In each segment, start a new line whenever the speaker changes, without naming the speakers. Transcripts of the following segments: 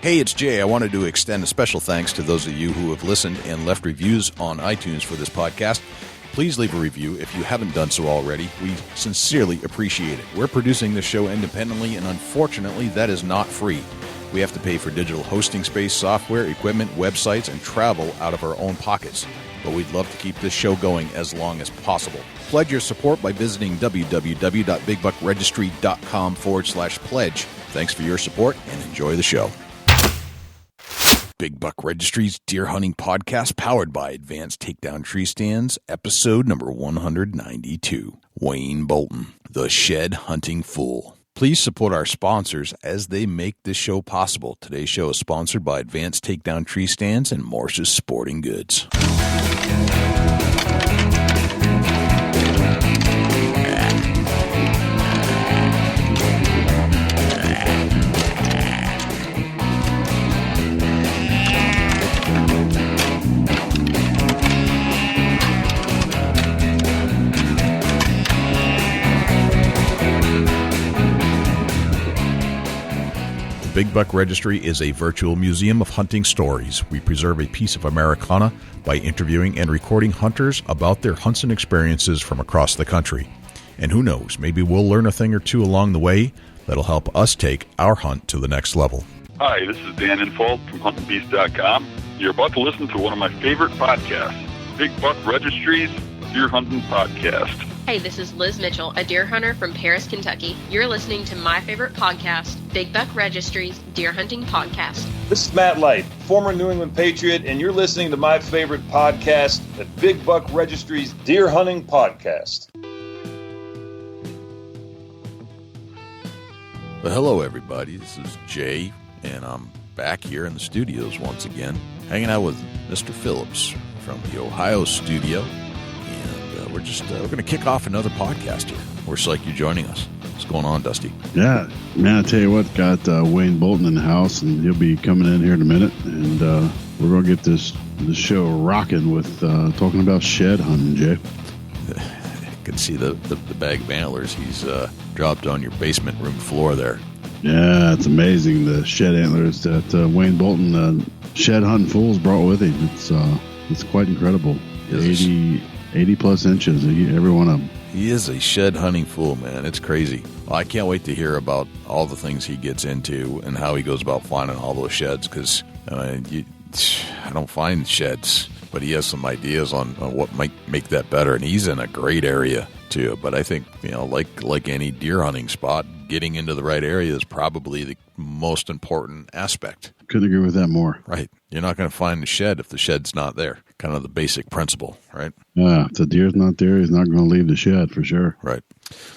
Hey, it's Jay. I wanted to extend a special thanks to those of you who have listened and left reviews on iTunes for this podcast. Please leave a review if you haven't done so already. We sincerely appreciate it. We're producing this show independently, and unfortunately, that is not free. We have to pay for digital hosting space, software, equipment, websites, and travel out of our own pockets. But we'd love to keep this show going as long as possible. Pledge your support by visiting www.bigbuckregistry.com/pledge. Thanks for your support and enjoy the show. Big Buck Registry's Deer Hunting Podcast, powered by Advanced Takedown Tree Stands, episode number 192. Wayne Bolton, the Shed Hunting Fool. Please support our sponsors as they make this show possible. Today's show is sponsored by Advanced Takedown Tree Stands and Morse's Sporting Goods. Big Buck Registry is a virtual museum of hunting stories. We preserve a piece of Americana by interviewing and recording hunters about their hunts and experiences from across the country. And who knows, maybe we'll learn a thing or two along the way that'll help us take our hunt to the next level.
Hi, this is Dan Infalt from huntingbeast.com. You're about to listen to one of my favorite podcasts, Big Buck Registry's Deer Hunting Podcast.
Hey, this is Liz Mitchell, a deer hunter from Paris, Kentucky. You're listening to my favorite podcast, Big Buck Registry's Deer Hunting Podcast.
This is Matt Light, former New England Patriot, and you're listening to my favorite podcast, the Big Buck Registry's Deer Hunting Podcast.
Well, hello, everybody. This is Jay, and I'm back here in the studios once again, hanging out with Mr. Phillips from the Ohio studio. We're going to kick off another podcast here. We're psyched you're joining us. What's going on, Dusty?
Yeah, man, I tell you what, got Wayne Bolton in the house, and he'll be coming in here in a minute, and we're going to get this show rocking with talking about shed hunting, Jay.
I can see the bag of antlers he's dropped on your basement room floor there.
Yeah, it's amazing, the shed antlers that Wayne Bolton, shed hunting fools, brought with him. It's quite incredible. 80 plus inches, every one of them.
He is a shed hunting fool, man. It's crazy. Well, I can't wait to hear about all the things he gets into and how he goes about finding all those sheds, because I don't find sheds, but he has some ideas on what might make that better, and he's in a great area too. But I think, like any deer hunting spot, getting into the right area is probably the most important aspect.
Couldn't agree with that more.
Right. You're not going to find the shed if the shed's not there. Kind of the basic principle, right?
Yeah, if the deer's not there, he's not going to leave the shed for sure.
Right.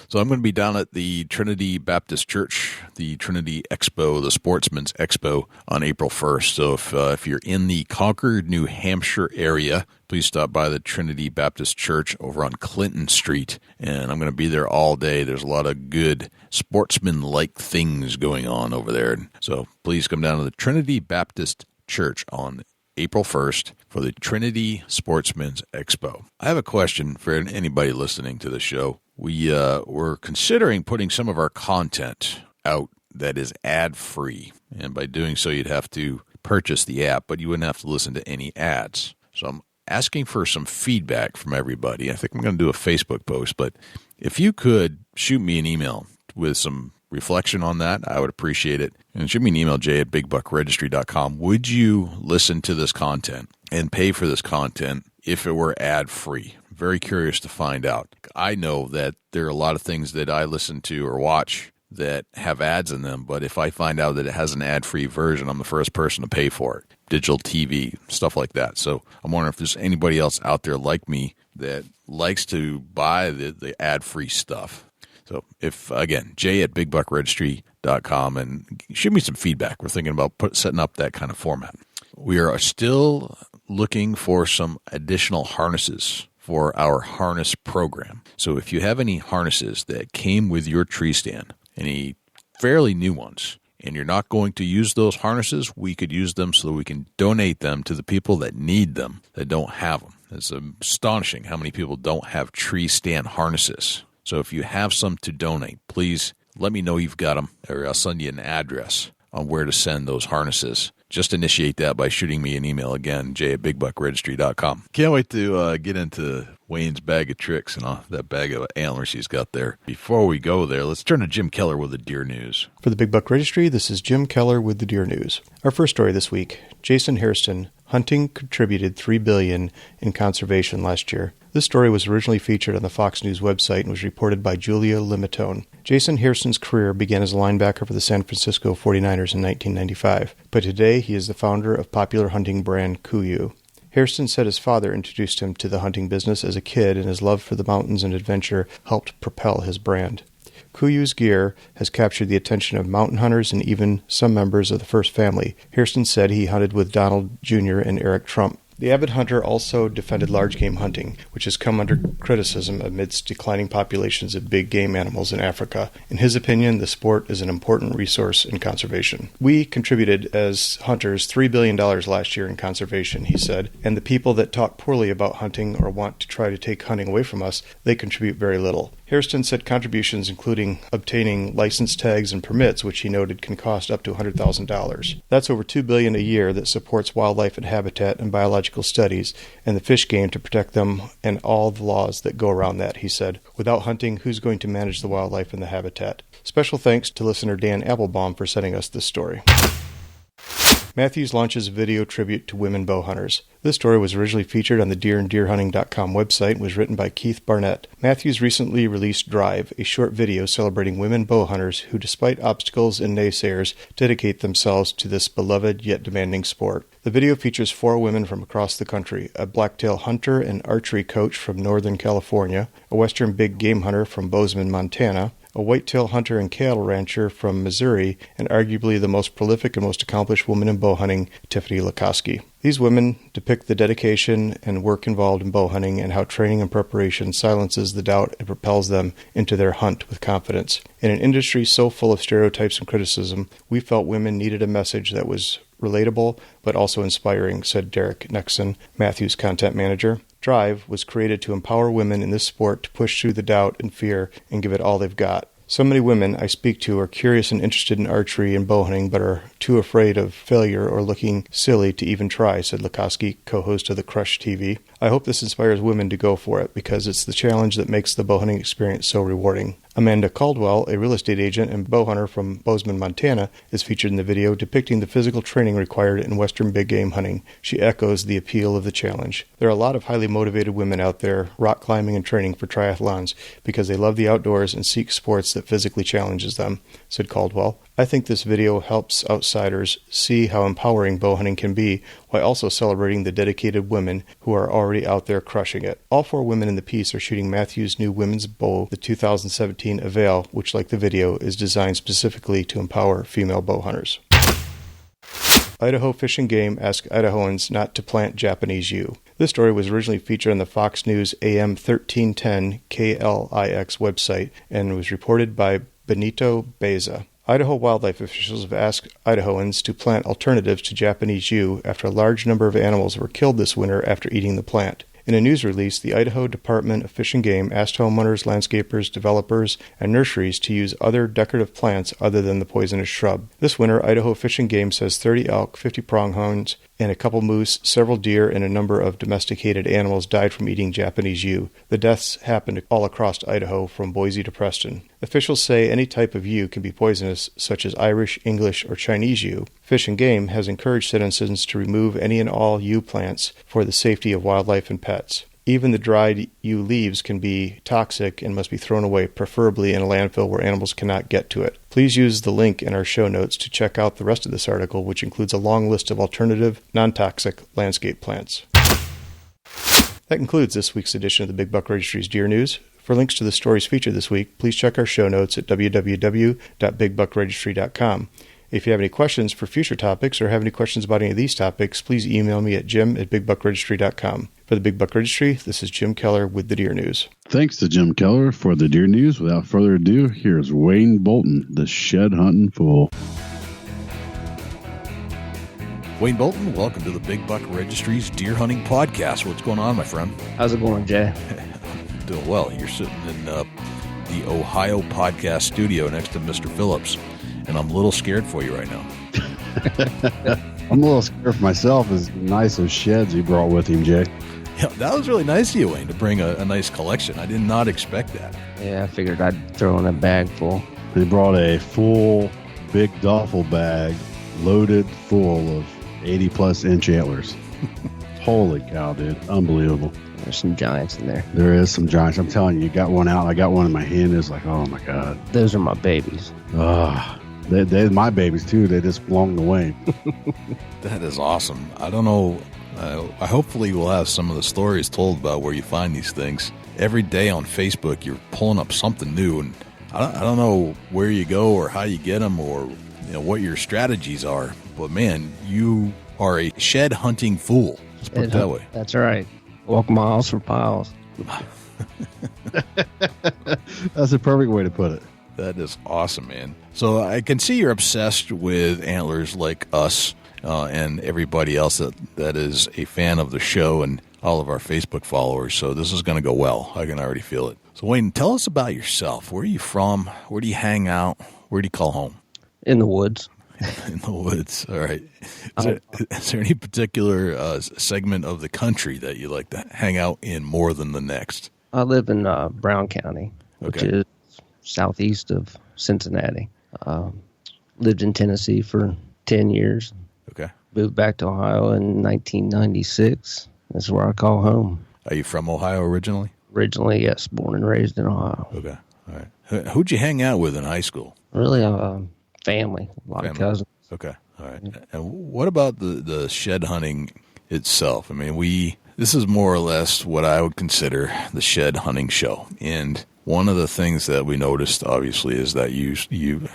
So I'm going to be down at the Trinity Baptist Church, the Trinity Expo, the Sportsman's Expo, on April 1st. So if you're in the Concord, New Hampshire area, please stop by the Trinity Baptist Church over on Clinton Street. And I'm going to be there all day. There's a lot of good sportsman-like things going on over there. So please come down to the Trinity Baptist Church on April 1st for the Trinity Sportsman's Expo. I have a question for anybody listening to the show. We're considering putting some of our content out that is ad-free. And by doing so, you'd have to purchase the app, but you wouldn't have to listen to any ads. So I'm asking for some feedback from everybody. I think I'm going to do a Facebook post, but if you could shoot me an email with some reflection on that, I would appreciate it. And shoot me an email, jay@bigbuckregistry.com. Would you listen to this content and pay for this content if it were ad-free? Very curious to find out. I know that there are a lot of things that I listen to or watch that have ads in them, but if I find out that it has an ad-free version, I'm the first person to pay for it. Digital TV, stuff like that. So I'm wondering if there's anybody else out there like me that likes to buy the ad-free stuff. So if, again, jay@bigbuckregistry.com, and shoot me some feedback. We're thinking about setting up that kind of format. We are still looking for some additional harnesses for our harness program. So if you have any harnesses that came with your tree stand, any fairly new ones, and you're not going to use those harnesses, we could use them so that we can donate them to the people that need them, that don't have them. It's astonishing how many people don't have tree stand harnesses. So if you have some to donate, please let me know you've got them, or I'll send you an address on where to send those harnesses. Just initiate that by shooting me an email again, jay@bigbuckregistry.com. Can't wait to get into Wayne's bag of tricks and that bag of antlers he's got there. Before we go there, let's turn to Jim Keller with the deer news.
For the Big Buck Registry, this is Jim Keller with the deer news. Our first story this week, Jason Hairston, hunting contributed $3 billion in conservation last year. This story was originally featured on the Fox News website and was reported by Julia Limatone. Jason Hairston's career began as a linebacker for the San Francisco 49ers in 1995, but today he is the founder of popular hunting brand KUIU. Hairston said his father introduced him to the hunting business as a kid, and his love for the mountains and adventure helped propel his brand. KUIU's gear has captured the attention of mountain hunters and even some members of the First Family. Hairston said he hunted with Donald Jr. and Eric Trump. The avid hunter also defended large game hunting, which has come under criticism amidst declining populations of big game animals in Africa. In his opinion, the sport is an important resource in conservation. We contributed as hunters $3 billion last year in conservation, he said, and the people that talk poorly about hunting or want to try to take hunting away from us, they contribute very little. Hairston said contributions including obtaining license tags and permits, which he noted can cost up to $100,000. That's over $2 billion a year that supports wildlife and habitat and biological studies and the fish game to protect them and all the laws that go around that, he said. Without hunting, who's going to manage the wildlife and the habitat? Special thanks to listener Dan Applebaum for sending us this story. Matthews launches a video tribute to women bow hunters. This story was originally featured on the deeranddeerhunting.com website and was written by Keith Barnett. Matthews recently released Drive, a short video celebrating women bow hunters who, despite obstacles and naysayers, dedicate themselves to this beloved yet demanding sport. The video features 4 women from across the country, a blacktail hunter and archery coach from Northern California, a western big game hunter from Bozeman, Montana, a whitetail hunter and cattle rancher from Missouri, and arguably the most prolific and most accomplished woman in bow hunting, Tiffany Lukoski. These women depict the dedication and work involved in bow hunting and how training and preparation silences the doubt and propels them into their hunt with confidence. In an industry so full of stereotypes and criticism, we felt women needed a message that was relatable but also inspiring, said Derek Nexon, Matthews' content manager. Drive was created to empower women in this sport to push through the doubt and fear and give it all they've got. So many women I speak to are curious and interested in archery and bow hunting, but are too afraid of failure or looking silly to even try, said Lukoski, co-host of the Crush TV. I hope this inspires women to go for it, because it's the challenge that makes the bow hunting experience so rewarding. Amanda Caldwell, a real estate agent and bow hunter from Bozeman, Montana, is featured in the video depicting the physical training required in western big game hunting. She echoes the appeal of the challenge. There are a lot of highly motivated women out there rock climbing and training for triathlons because they love the outdoors and seek sports that physically challenges them, said Caldwell. I think this video helps outsiders see how empowering bow hunting can be while also celebrating the dedicated women who are already out there crushing it. All 4 women in the piece are shooting Matthews' new women's bow, the 2017 Avail, which, like the video, is designed specifically to empower female bow hunters. Idaho Fish and Game ask Idahoans not to plant Japanese yew. This story was originally featured on the Fox News AM 1310 KLIX website and was reported by Benito Beza. Idaho wildlife officials have asked Idahoans to plant alternatives to Japanese yew after a large number of animals were killed this winter after eating the plant. In a news release, the Idaho Department of Fish and Game asked homeowners, landscapers, developers, and nurseries to use other decorative plants other than the poisonous shrub. This winter, Idaho Fish and Game says 30 elk, 50 pronghorns, and a couple moose, several deer, and a number of domesticated animals died from eating Japanese yew. The deaths happened all across Idaho, from Boise to Preston. Officials say any type of yew can be poisonous, such as Irish, English, or Chinese yew. Fish and Game has encouraged citizens to remove any and all yew plants for the safety of wildlife and pets. Even the dried yew leaves can be toxic and must be thrown away, preferably in a landfill where animals cannot get to it. Please use the link in our show notes to check out the rest of this article, which includes a long list of alternative, non-toxic landscape plants. That concludes this week's edition of the Big Buck Registry's Deer News. For links to the stories featured this week, please check our show notes at www.bigbuckregistry.com. If you have any questions for future topics or have any questions about any of these topics, please email me at jim@bigbuckregistry.com. For the Big Buck Registry, this is Jim Keller with the Deer News.
Thanks to Jim Keller for the Deer News. Without further ado, here's Wayne Bolton, the shed hunting fool.
Wayne Bolton, welcome to the Big Buck Registry's Deer Hunting Podcast. What's going on, my friend?
How's it going, Jay?
Doing well. You're sitting in the Ohio podcast studio next to Mr. Phillips, and I'm a little scared for you right now.
I'm a little scared for myself. As nice as sheds he brought with him, Jay.
Yeah, that was really nice of you, Wayne, to bring a nice collection. I did not expect that.
Yeah, I figured I'd throw in a bag full.
He brought a full big duffel bag loaded full of 80-plus inch antlers. Holy cow, dude. Unbelievable.
There's some giants in there.
There is some giants. I'm telling you, you got one out. I got one in my hand. It's like, oh, my God.
Those are my babies.
They're my babies, too. They just belong to Wayne.
That is awesome. I don't know. Hopefully we'll have some of the stories told about where you find these things. Every day on Facebook, you're pulling up something new, and I don't know where you go or how you get them or what your strategies are. But, man, you are a shed hunting fool. Let's put it that way.
That's right. Walk miles for piles.
That's a perfect way to put it.
That is awesome, man. So I can see you're obsessed with antlers like us and everybody else that is a fan of the show and all of our Facebook followers. So this is going to go well. I can already feel it. So, Wayne, tell us about yourself. Where are you from? Where do you hang out? Where do you call home?
In the woods.
In the woods. All right. Is there any particular segment of the country that you like to hang out in more than the next?
I live in Brown County, which is southeast of Cincinnati. Lived in Tennessee for 10 years.
Okay.
Moved back to Ohio in 1996. That's where I call home.
Are you from Ohio originally?
Originally, yes. Born and raised in Ohio.
Okay. All right. Who'd you hang out with in high school?
Really, family. A lot of cousins.
Okay. All right. And what about the shed hunting itself? I mean, this is more or less what I would consider the shed hunting show. And one of the things that we noticed, obviously, is that you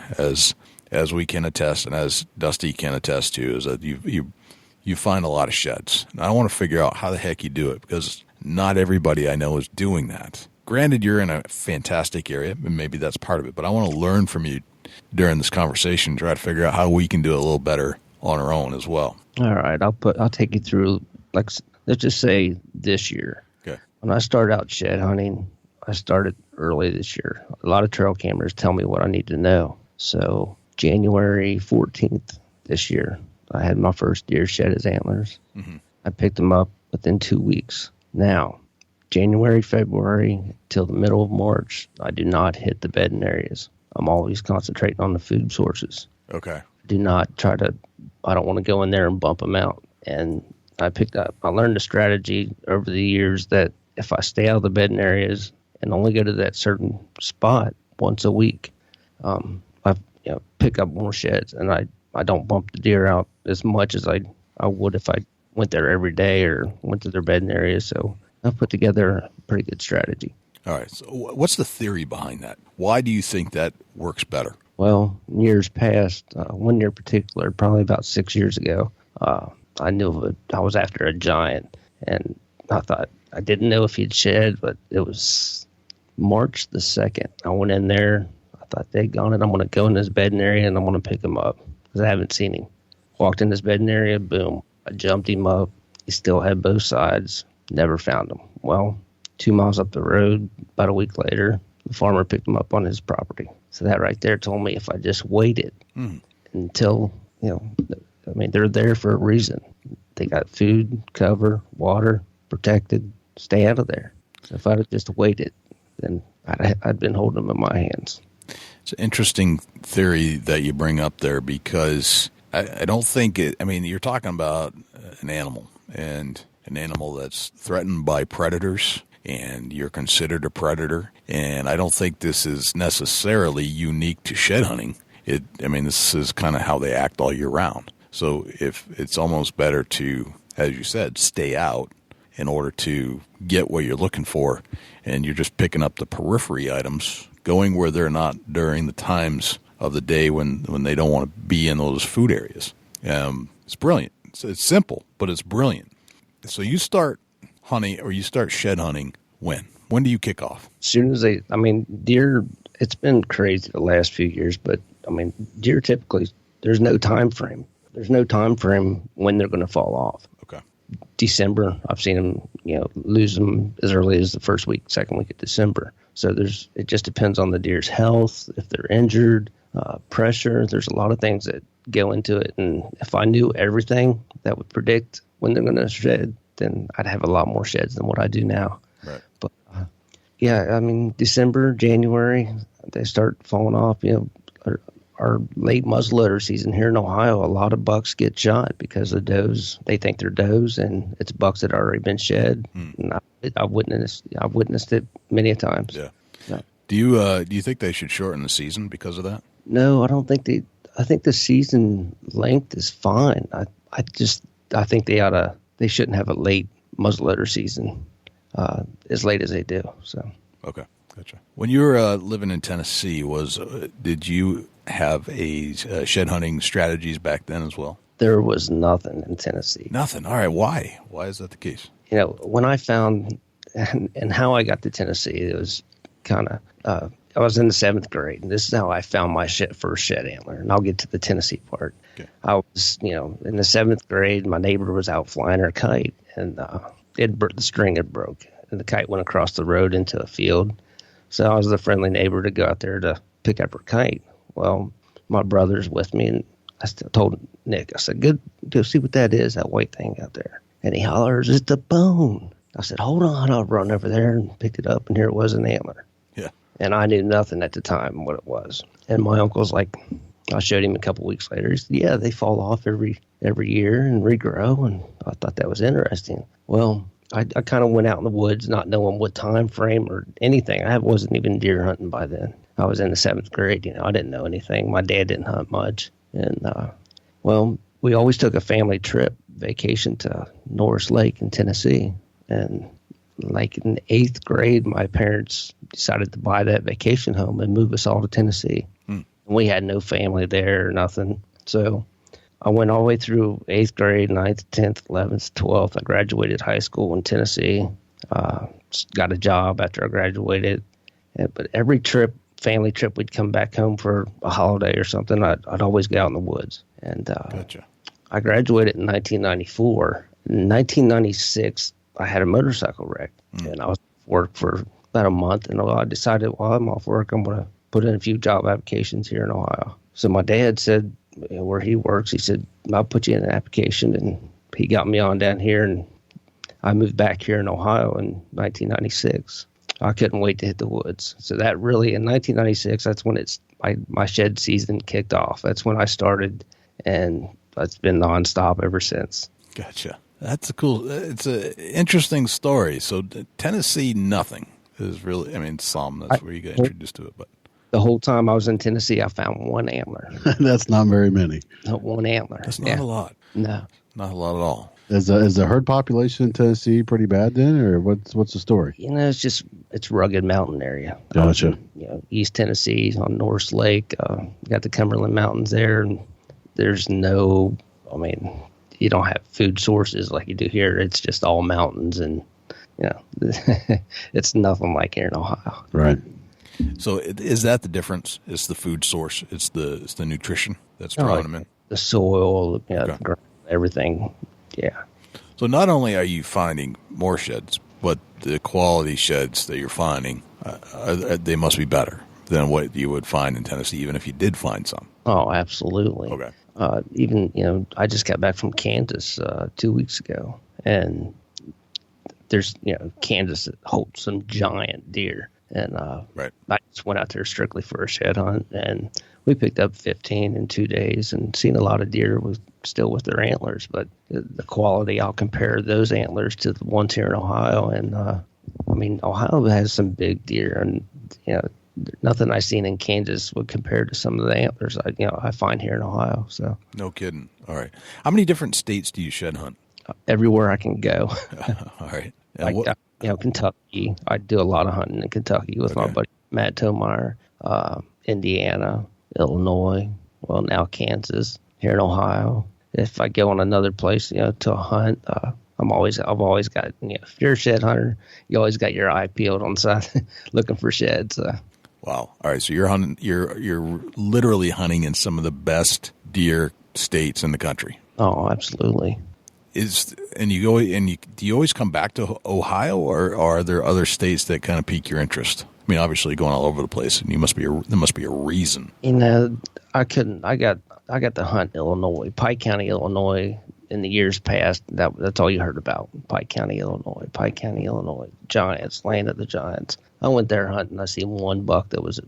as we can attest and as Dusty can attest to, is that you find a lot of sheds. And I want to figure out how the heck you do it, because not everybody I know is doing that. Granted, you're in a fantastic area, and maybe that's part of it, but I want to learn from you during this conversation, try to figure out how we can do it a little better on our own as well.
All right, I'll take you through, like, let's just say this year.
Okay.
When I started out shed hunting, I started early this year. A lot of trail cameras tell me what I need to know. So January 14th this year, I had my first deer shed his antlers. Mm-hmm. I picked them up within 2 weeks. Now, January, February, till the middle of March, I do not hit the bedding areas. I'm always concentrating on the food sources.
Okay.
Do not I don't want to go in there and bump them out. And I learned a strategy over the years that if I stay out of the bedding areas and only go to that certain spot once a week, I pick up more sheds, and I don't bump the deer out as much as I would if I went there every day or went to their bedding areas. So I've put together a pretty good strategy.
All right. So what's the theory behind that? Why do you think that works better?
Well, in years past, one year in particular, probably about 6 years ago, I knew I was after a giant, and I thought, I didn't know if he'd shed, but it was March the 2nd. I went in there. I thought, daggone it, I'm going to go in this bedding area and I'm going to pick him up because I haven't seen him. Walked in this bedding area, boom. I jumped him up. He still had both sides. Never found him. Well, 2 miles up the road, about a week later, the farmer picked him up on his property. So that right there told me if I just waited until, they're there for a reason. They got food, cover, water, protected, stay out of there. So if I'd have just waited, then I'd been holding them in my hands.
It's an interesting theory that you bring up there, because I don't think you're talking about an animal, and an animal that's threatened by predators, and you're considered a predator. And I don't think this is necessarily unique to shed hunting. This is kind of how they act all year round. So if it's almost better to, as you said, stay out in order to get what you're looking for, and you're just picking up the periphery items, going where they're not during the times of the day when they don't want to be in those food areas. It's brilliant. It's simple, but it's brilliant. So you start hunting, or you start shed hunting when? When do you kick off?
As soon as deer, it's been crazy the last few years, but deer typically, there's no time frame. There's no time frame when they're going to fall off.
Okay.
December, I've seen them, lose them as early as the second week of December. So it just depends on the deer's health, if they're injured, pressure. There's a lot of things that go into it. And if I knew everything that would predict when they're going to shed, then I'd have a lot more sheds than what I do now.
Right.
But yeah, I mean, December, January, they start falling off. Our late muzzleloader season here in Ohio, a lot of bucks get shot because of does. They think they're does, and it's bucks that have already been shed. And I've witnessed it many a times.
Yeah. Do you think they should shorten the season because of that?
No, I don't think I think the season length is fine. I think they shouldn't have a late muzzleloader season as late as they do. So.
Okay, gotcha. When you were living in Tennessee, did you have a shed hunting strategies back then as well?
There was nothing in Tennessee.
Nothing. All right. Why? Why is that the case?
When I found and how I got to Tennessee, it was kind of I was in the 7th grade, and this is how I found my first shed antler. And I'll get to the Tennessee part. Okay. I was, in the 7th grade. My neighbor was out flying her kite, and the string had broke, and the kite went across the road into a field. So I was the friendly neighbor to go out there to pick up her kite. Well, my brother's with me, and I still told Nick, I said, go see what that is, that white thing out there. And he hollers, it's a bone. I said, hold on. I'll run over there and picked it up, and here it was, an antler.
Yeah.
And I knew nothing at the time what it was. And my uncle's like, I showed him a couple weeks later. He said, yeah, they fall off every year and regrow, and I thought that was interesting. Well, I kind of went out in the woods not knowing what time frame or anything. I wasn't even deer hunting by then. I was in the 7th grade. I didn't know anything. My dad didn't hunt much. And, we always took a family trip vacation to Norris Lake in Tennessee. And like in 8th grade, my parents decided to buy that vacation home and move us all to Tennessee. And we had no family there or nothing. So I went all the way through 8th grade, 9th, 10th, 11th, 12th. I graduated high school in Tennessee. Got a job after I graduated. But every family trip, we'd come back home for a holiday or something. I'd always go out in the woods. And
gotcha.
I graduated in 1994. In 1996, I had a motorcycle wreck, and I was off work for about a month. And I decided, while I'm off work, I'm going to put in a few job applications here in Ohio. So my dad said, where he works, he said, I'll put you in an application. And he got me on down here, and I moved back here in Ohio in 1996. I couldn't wait to hit the woods. So that really, in 1996, that's when my shed season kicked off. That's when I started, and it's been nonstop ever since.
Gotcha. It's an interesting story. So Tennessee, nothing is really, some, that's where you got introduced to it. But
the whole time I was in Tennessee, I found one antler.
That's not very many.
One antler.
That's not a lot.
No.
Not a lot at all.
Is the herd population in Tennessee pretty bad then, or what's the story?
It's rugged mountain area.
Gotcha.
East Tennessee on Norris Lake. You got the Cumberland Mountains there, and there's no, you don't have food sources like you do here. It's just all mountains, and it's nothing like here in Ohio.
Right.
So is that the difference? It's the food source. It's the nutrition that's drawing them in.
The soil, everything. Yeah.
So not only are you finding more sheds, but the quality sheds that you're finding, they must be better than what you would find in Tennessee, even if you did find some.
Oh, absolutely.
Okay.
Even, I just got back from Kansas 2 weeks ago, and there's, Kansas that holds some giant deer. And
right.
I just went out there strictly for a shed hunt, and we picked up 15 in 2 days and seen a lot of deer still with their antlers. But the quality, I'll compare those antlers to the ones here in Ohio. And, Ohio has some big deer, and, nothing I've seen in Kansas would compare to some of the antlers I find here in Ohio. So
no kidding. All right. How many different states do you shed hunt?
Everywhere I can go.
All right.
Kentucky. I do a lot of hunting in Kentucky with my buddy Matt Tomeyer, Indiana, Illinois, now Kansas, here in Ohio. If I go on another place, to a hunt, I've always got, if you're a shed hunter, you always got your eye peeled on the side looking for sheds.
Wow. All right. So you're hunting, you're literally hunting in some of the best deer states in the country.
Oh, absolutely.
do you always come back to Ohio, or are there other states that kind of pique your interest? I mean, obviously, going all over the place, and there must be a reason.
I couldn't. I got to hunt Illinois, Pike County, Illinois. In the years past, that's all you heard about. Pike County, Illinois, Giants, land of the Giants. I went there hunting. I seen one buck that was at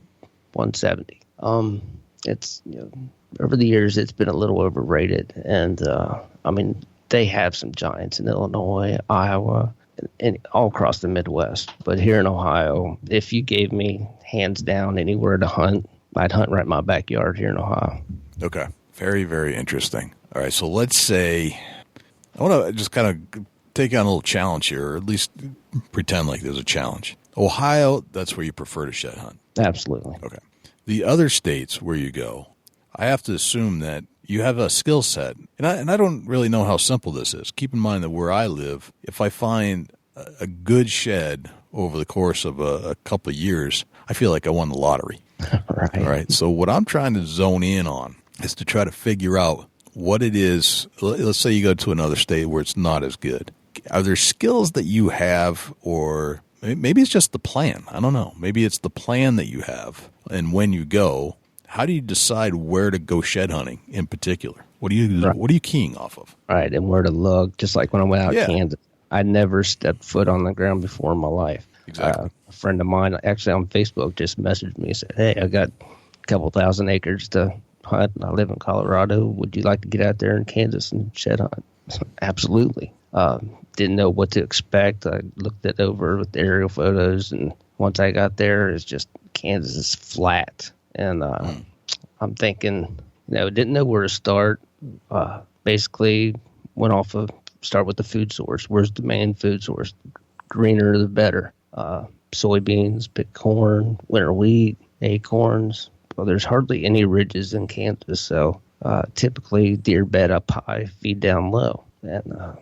170. It's over the years it's been a little overrated, and I mean they have some giants in Illinois, Iowa, and all across the Midwest. But here in Ohio, if you gave me hands down anywhere to hunt, I'd hunt right in my backyard here in Ohio.
Okay, very, very interesting. All right, so let's say I want to just kind of take on a little challenge here, or at least pretend like there's a challenge. Ohio, that's where you prefer to shed hunt.
Absolutely.
Okay. The other states where you go, I have to assume that you have a skill set, and I don't really know how simple this is. Keep in mind that where I live, if I find a good shed over the course of a couple of years, I feel like I won the lottery.
Right.
All right. So what I'm trying to zone in on is to try to figure out what it is. Let's say you go to another state where it's not as good. Are there skills that you have, or maybe it's just the plan? I don't know. Maybe it's the plan that you have, and when you go, how do you decide where to go shed hunting in particular? What are you keying off of?
Right, and where to look. Just like when I went out to Kansas, I never stepped foot on the ground before in my life.
Exactly.
A friend of mine, actually on Facebook, just messaged me and said, "Hey, I got a couple thousand acres to hunt. I live in Colorado. Would you like to get out there in Kansas and shed hunt?" Absolutely. Didn't know what to expect. I looked it over with the aerial photos, and once I got there, it's just Kansas is flat. And I'm thinking, didn't know where to start. Basically, went off of start with the food source. Where's the main food source? Greener the better. Soybeans, pick corn, winter wheat, acorns. Well, there's hardly any ridges in Kansas, so typically deer bed up high, feed down low. And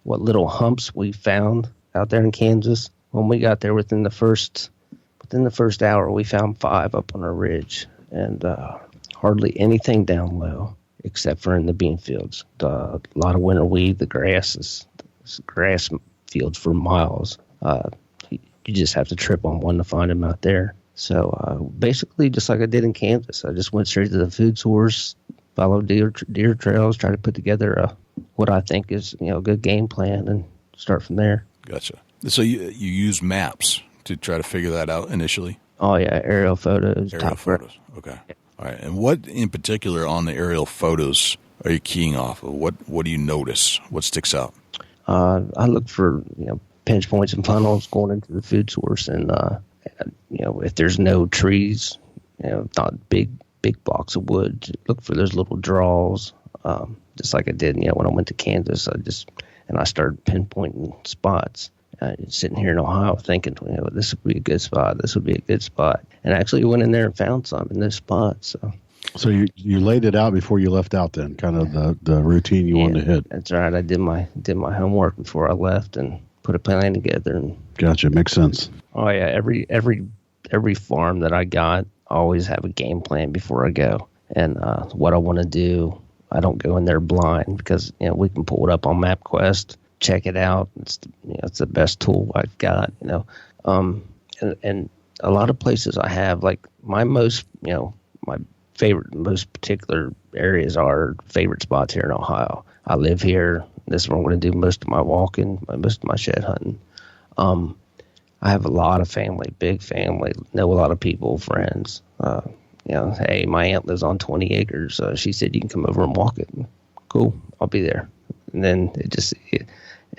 what little humps we found out there in Kansas, when we got there within the first hour, we found 5 up on a ridge, and hardly anything down low except for in the bean fields. A lot of winter wheat, the grass fields for miles. You just have to trip on one to find them out there. So basically, just like I did in Kansas, I just went straight to the food source, followed deer trails, try to put together what I think is a good game plan, and start from there.
Gotcha. So you use maps to try to figure that out initially?
Oh yeah, aerial photos.
Aerial photos. Okay. All right. And what in particular on the aerial photos are you keying off of? What do you notice? What sticks out?
I look for pinch points and funnels going into the food source, and if there's no trees, not big blocks of wood, look for those little draws. Just like I did, when I went to Kansas, I started pinpointing spots. Sitting here in Ohio thinking, this would be a good spot. This would be a good spot. And I actually went in there and found some in those spots.
So you laid it out before you left out then, kind of the routine you wanted to hit.
That's right. I did my homework before I left and put a plan together. And
gotcha. Makes sense.
Oh yeah. Every farm that I got, I always have a game plan before I go. And what I want to do, I don't go in there blind, because we can pull it up on MapQuest, check it out. It's the best tool I've got. And a lot of places I have, like my favorite, most particular areas are favorite spots here in Ohio. I live here. This is where I'm going to do most of my walking, most of my shed hunting. I have a lot of family, big family, know a lot of people, friends. Hey, my aunt lives on 20 acres. She said you can come over and walk it. Cool, I'll be there. And then it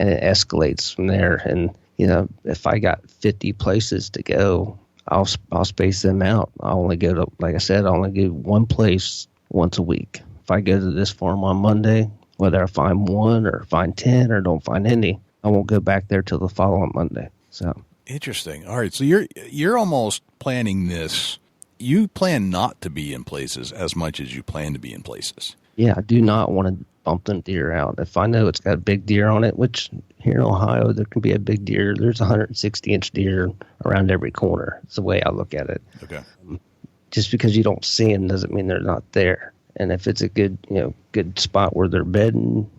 escalates from there. And if I got 50 places to go, I'll space them out. I only go to, like I said, I only go one place once a week. If I go to this farm on Monday, whether I find 1 or find 10 or don't find any, I won't go back there till the following Monday. So
interesting. All right, so you're almost planning this. You plan not to be in places as much as you plan to be in places.
Yeah, I do not want to bump them deer out. If I know it's got a big deer on it, which here in Ohio, there can be a big deer. There's 160-inch deer around every corner. It's the way I look at it.
Okay.
Just because you don't see them doesn't mean they're not there. And if it's a good spot where they're bedding,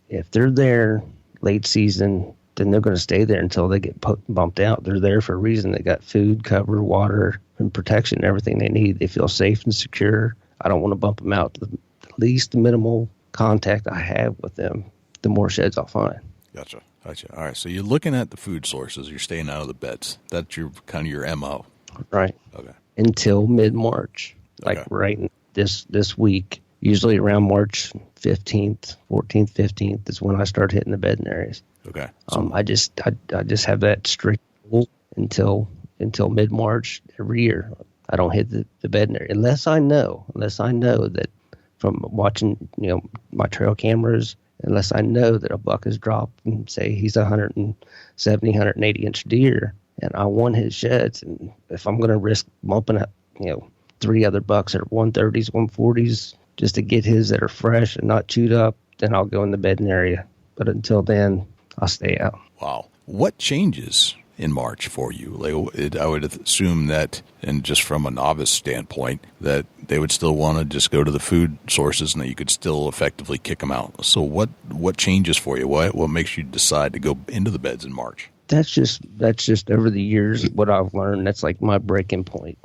if they're there late season, then they're going to stay there until they get bumped out. They're there for a reason. They got food, cover, water, and protection, everything they need. They feel safe and secure. I don't want to bump them out. The least minimal contact I have with them, the more sheds I'll find.
Gotcha. All right. So you're looking at the food sources. You're staying out of the beds. That's your kind of your MO.
Right.
Okay.
Until mid-March. Like right this week, usually around March 15th, 14th, 15th is when I start hitting the bedding areas.
Okay.
I just have that strict rule until mid-March every year. I don't hit the bedding area unless I know that from watching my trail cameras, unless I know that a buck has dropped and say he's a 170, 180 inch deer, and I want his sheds, and if I'm going to risk bumping up 3 other bucks that are 130s, 140s just to get his that are fresh and not chewed up, then I'll go in the bedding area. But until then, I'll stay out.
Wow. What changes in March for you? Like, I would assume that, and just from a novice standpoint, that they would still want to just go to the food sources and that you could still effectively kick them out. So what changes for you? What makes you decide to go into the beds in March?
That's just over the years what I've learned. That's like my breaking point.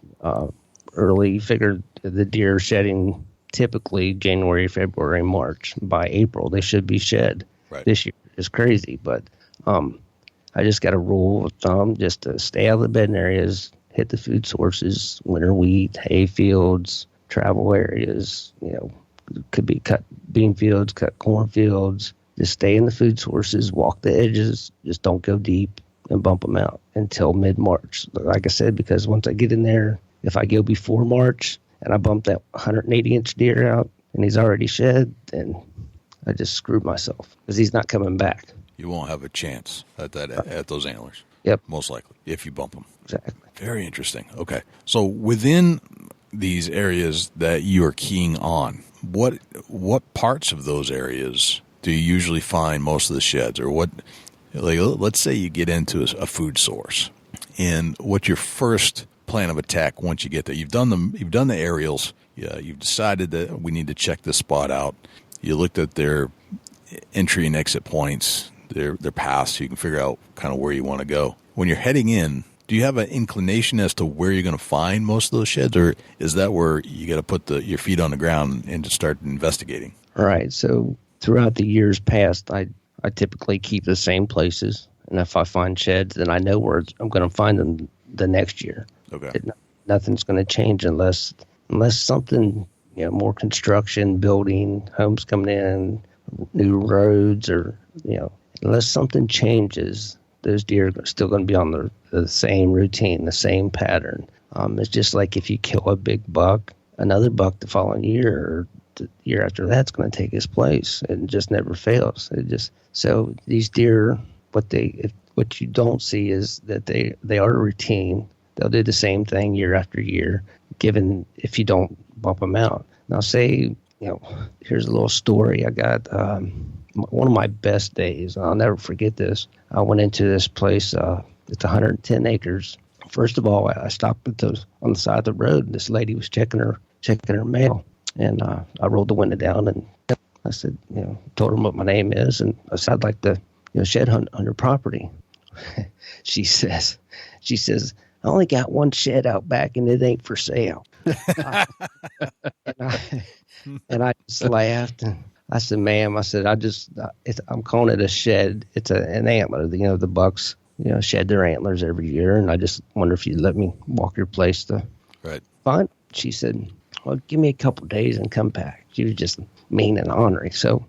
Early, figured the deer shedding typically January, February, March. By April, they should be shed.
Right.
This year is crazy, but I just got a rule of thumb just to stay out of the bedding areas, hit the food sources, winter wheat, hay fields, travel areas, could be cut bean fields, cut corn fields. Just stay in the food sources, walk the edges, just don't go deep and bump them out until mid-March. Like I said, because once I get in there, if I go before March and I bump that 180-inch deer out and he's already shed, then I just screwed myself because he's not coming back.
You won't have a chance at those antlers.
Yep.
Most likely, if you bump them.
Exactly.
Very interesting. Okay. So within these areas that you are keying on, what parts of those areas do you usually find most of the sheds? Or what, like, let's say you get into a food source, and what's your first plan of attack once you get there? You've done the aerials. Yeah, you've decided that we need to check this spot out. You looked at their entry and exit points, their paths, so you can figure out kind of where you want to go. When you're heading in, do you have an inclination as to where you're going to find most of those sheds, or is that where you got to put your feet on the ground and to start investigating?
All right. So throughout the years past, I typically keep the same places, and if I find sheds, then I know where I'm going to find them the next year.
Okay.
Nothing's going to change unless something, more construction, building, homes coming in, new roads, or unless something changes, those deer are still going to be on the same routine, the same pattern. It's just like if you kill a big buck, another buck the following year or the year after that's going to take his place. It just never fails. So these deer, what you don't see is that they are a routine. They'll do the same thing year after year, given if you don't bump them out. Now, say, here's a little story. I got one of my best days. I'll never forget this. I went into this place. It's 110 acres. First of all, I stopped on the side of the road. And this lady was checking her mail, and I rolled the window down and I said, told her what my name is, and I said I'd like to shed hunt on your property. She says, I only got one shed out back, and it ain't for sale. And I just laughed, and I said, ma'am, I'm calling it a shed. It's an antler. The bucks, shed their antlers every year, and I just wonder if you'd let me walk your place to find. She said, well, give me a couple days and come back. She was just mean and ornery. So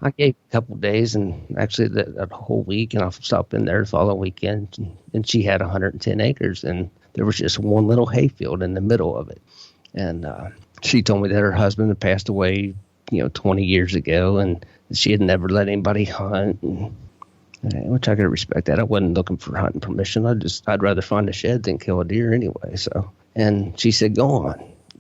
I gave a couple days, and actually that whole week, and I stopped in there the following weekend, and she had 110 acres, and there was just one little hayfield in the middle of it. And she told me that her husband had passed away, 20 years ago, and she had never let anybody hunt, which I could respect that. I wasn't looking for hunting permission. I'd rather find a shed than kill a deer anyway. So, and she said, go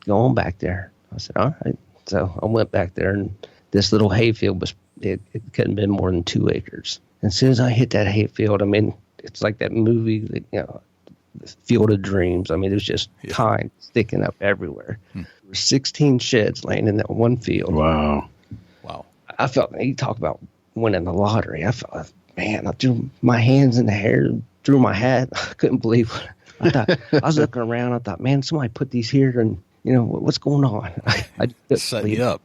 on back there. I said, all right. So I went back there, and this little hayfield it couldn't have been more than 2 acres. And as soon as I hit that hayfield, it's like that movie, the Field of Dreams. There's just pine sticking up everywhere. There were 16 sheds laying in that one field.
Wow.
Wow.
I felt, you talk about winning the lottery. I felt, man, I threw my hands in the hair, threw my hat. I couldn't believe what I thought. I was looking around. I thought, man, somebody put these here, and what's going on? I just
set you up.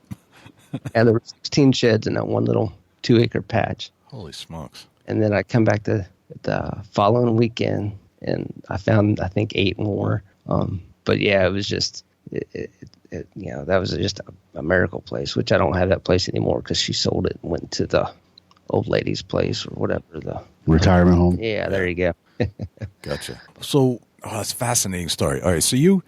Yeah, there were 16 sheds in that one little 2-acre patch.
Holy smokes! And
then I come back to the following weekend, and I found, I think, 8 more. But yeah, it was just, that was just a miracle place, which I don't have that place anymore because she sold it and went to the old lady's place or whatever. The
retirement home.
Yeah, there you go.
Gotcha. So, that's a fascinating story. All right, so you,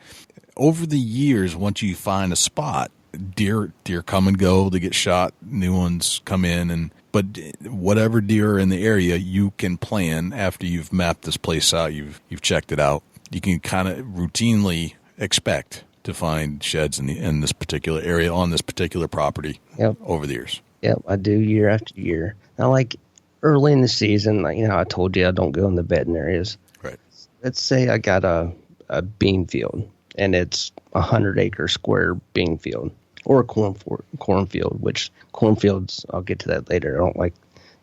over the years, once you find a spot, deer come and go. They get shot. New ones come in, but whatever deer are in the area, you can plan after you've mapped this place out. You've checked it out. You can kind of routinely expect to find sheds in this particular area on this particular property.
Yep.
Over the years.
Yep, I do year after year. Now, like early in the season, I told you I don't go in the bedding areas.
Right.
Let's say I got a bean field, and it's 100-acre square bean field, or a cornfield, which cornfields, I'll get to that later. I don't like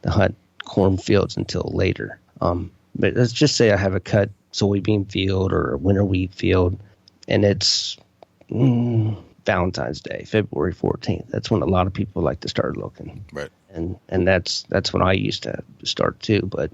to hunt cornfields until later. But let's just say I have a cut soybean field or a winter wheat field, and it's Valentine's Day, February 14th. That's when a lot of people like to start looking.
Right.
And that's when I used to start too. But,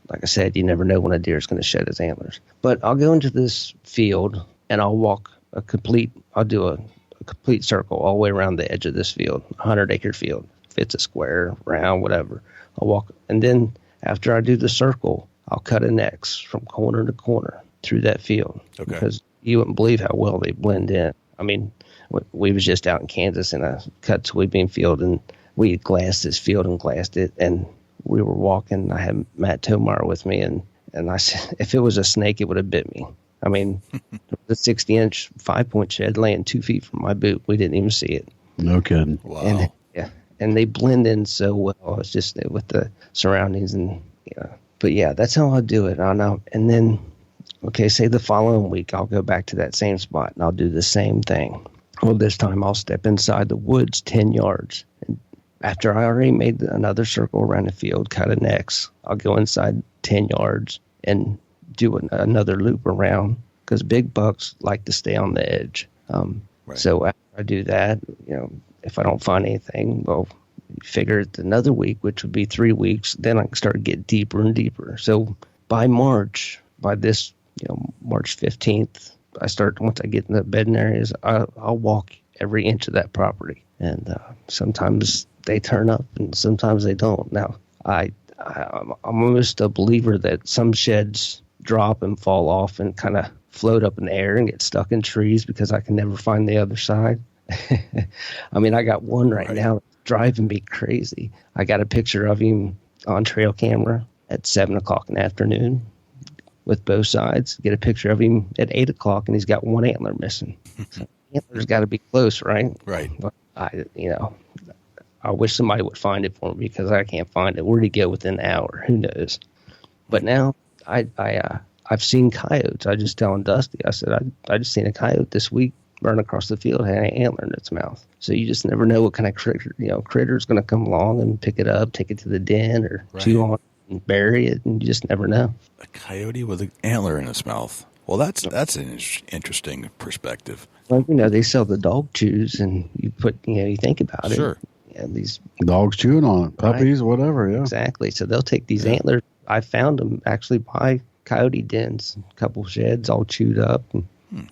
like I said, you never know when a deer is going to shed his antlers. But I'll go into this field and I'll walk I'll do a complete circle all the way around the edge of this field, 100-acre field. If it's a square, round, whatever, I'll walk. And then after I do the circle, I'll cut an X from corner to corner through that field.
Okay.
Because you wouldn't believe how well they blend in. I mean, we was just out in Kansas in a cut soybean field, and we glassed this field and glassed it, and we were walking. I had Matt Tomeyer with me, and I said, if it was a snake, it would have bit me. I mean, the 60-inch 5-point shed laying 2 feet from my boot. We didn't even see it.
No kidding.
Wow.
And they blend in so well. It's just with the surroundings, and But yeah, that's how I do it. I know. And then, say the following week, I'll go back to that same spot and I'll do the same thing. Well, this time I'll step inside the woods 10 yards. And after I already made another circle around the field, cut an X, I'll go inside 10 yards and do another loop around, because big bucks like to stay on the edge.
Right.
So after I do that, if I don't find anything, well, figure it another week, which would be 3 weeks, then I can start to get deeper and deeper. So by March 15th, once I get in the bedding areas, I'll walk every inch of that property. And sometimes they turn up and sometimes they don't. Now, I'm almost a believer that some sheds drop and fall off and kind of float up in the air and get stuck in trees because I can never find the other side. I mean, I got one right now driving me crazy. I got a picture of him on trail camera at 7 o'clock in the afternoon with both sides. Get a picture of him at 8 o'clock, and he's got one antler missing. So antler's got to be close, right?
Right.
But I wish somebody would find it for me because I can't find it. Where'd he go within an hour? Who knows? But now I've seen coyotes. I just telling Dusty, I said, I just seen a coyote this week run across the field, had an antler in its mouth. So you just never know what kind of critter's going to come along and pick it up, take it to the den, or chew on it and bury it, and you just never know.
A coyote with an antler in its mouth. Well, that's an interesting perspective.
Well, they sell the dog chews, and you think about it.
Sure.
Yeah, these
dogs chewing on it, puppies, whatever. Yeah,
exactly. So they'll take these antlers. I found them actually by coyote dens, a couple sheds all chewed up. And,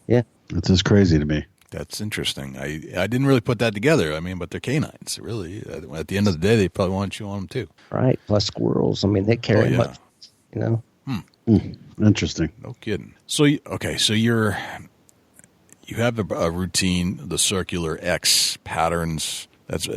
yeah,
it's just crazy to me.
That's interesting. I didn't really put that together. I mean, but they're canines. Really, at the end of the day, they probably want to chew on them too.
Right. Plus squirrels. I mean, they carry much.
Interesting.
No kidding. So you have a routine, the circular X patterns. That's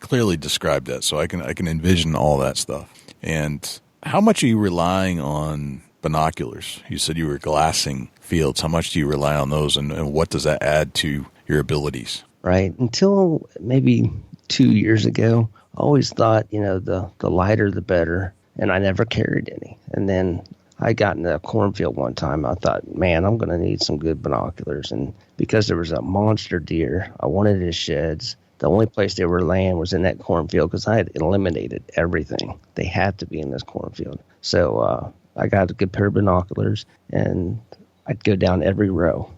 clearly described that, so I can envision all that stuff. And how much are you relying on binoculars? You said you were glassing fields. How much do you rely on those, and what does that add to your abilities?
Right. Until maybe 2 years ago, I always thought, the lighter the better, and I never carried any. And then I got in a cornfield one time. I thought, man, I'm going to need some good binoculars. And because there was a monster deer, I wanted his sheds, the only place they were laying was in that cornfield because I had eliminated everything. They had to be in this cornfield. So I got a good pair of binoculars, and I'd go down every row,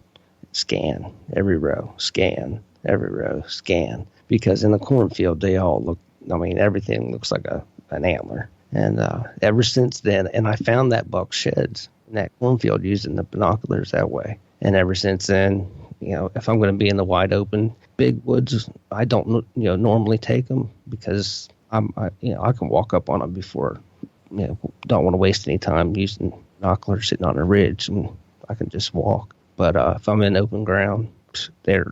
scan every row, scan every row, scan. Because in the cornfield, they all look, I mean, everything looks like an antler. And ever since then, and I found that buck sheds in that cornfield using the binoculars that way. And ever since then, if I'm going to be in the wide open big woods, I don't normally take them because I can walk up on them before. Don't want to waste any time using binoculars sitting on a ridge, and I can just walk. But if I'm in open ground, they're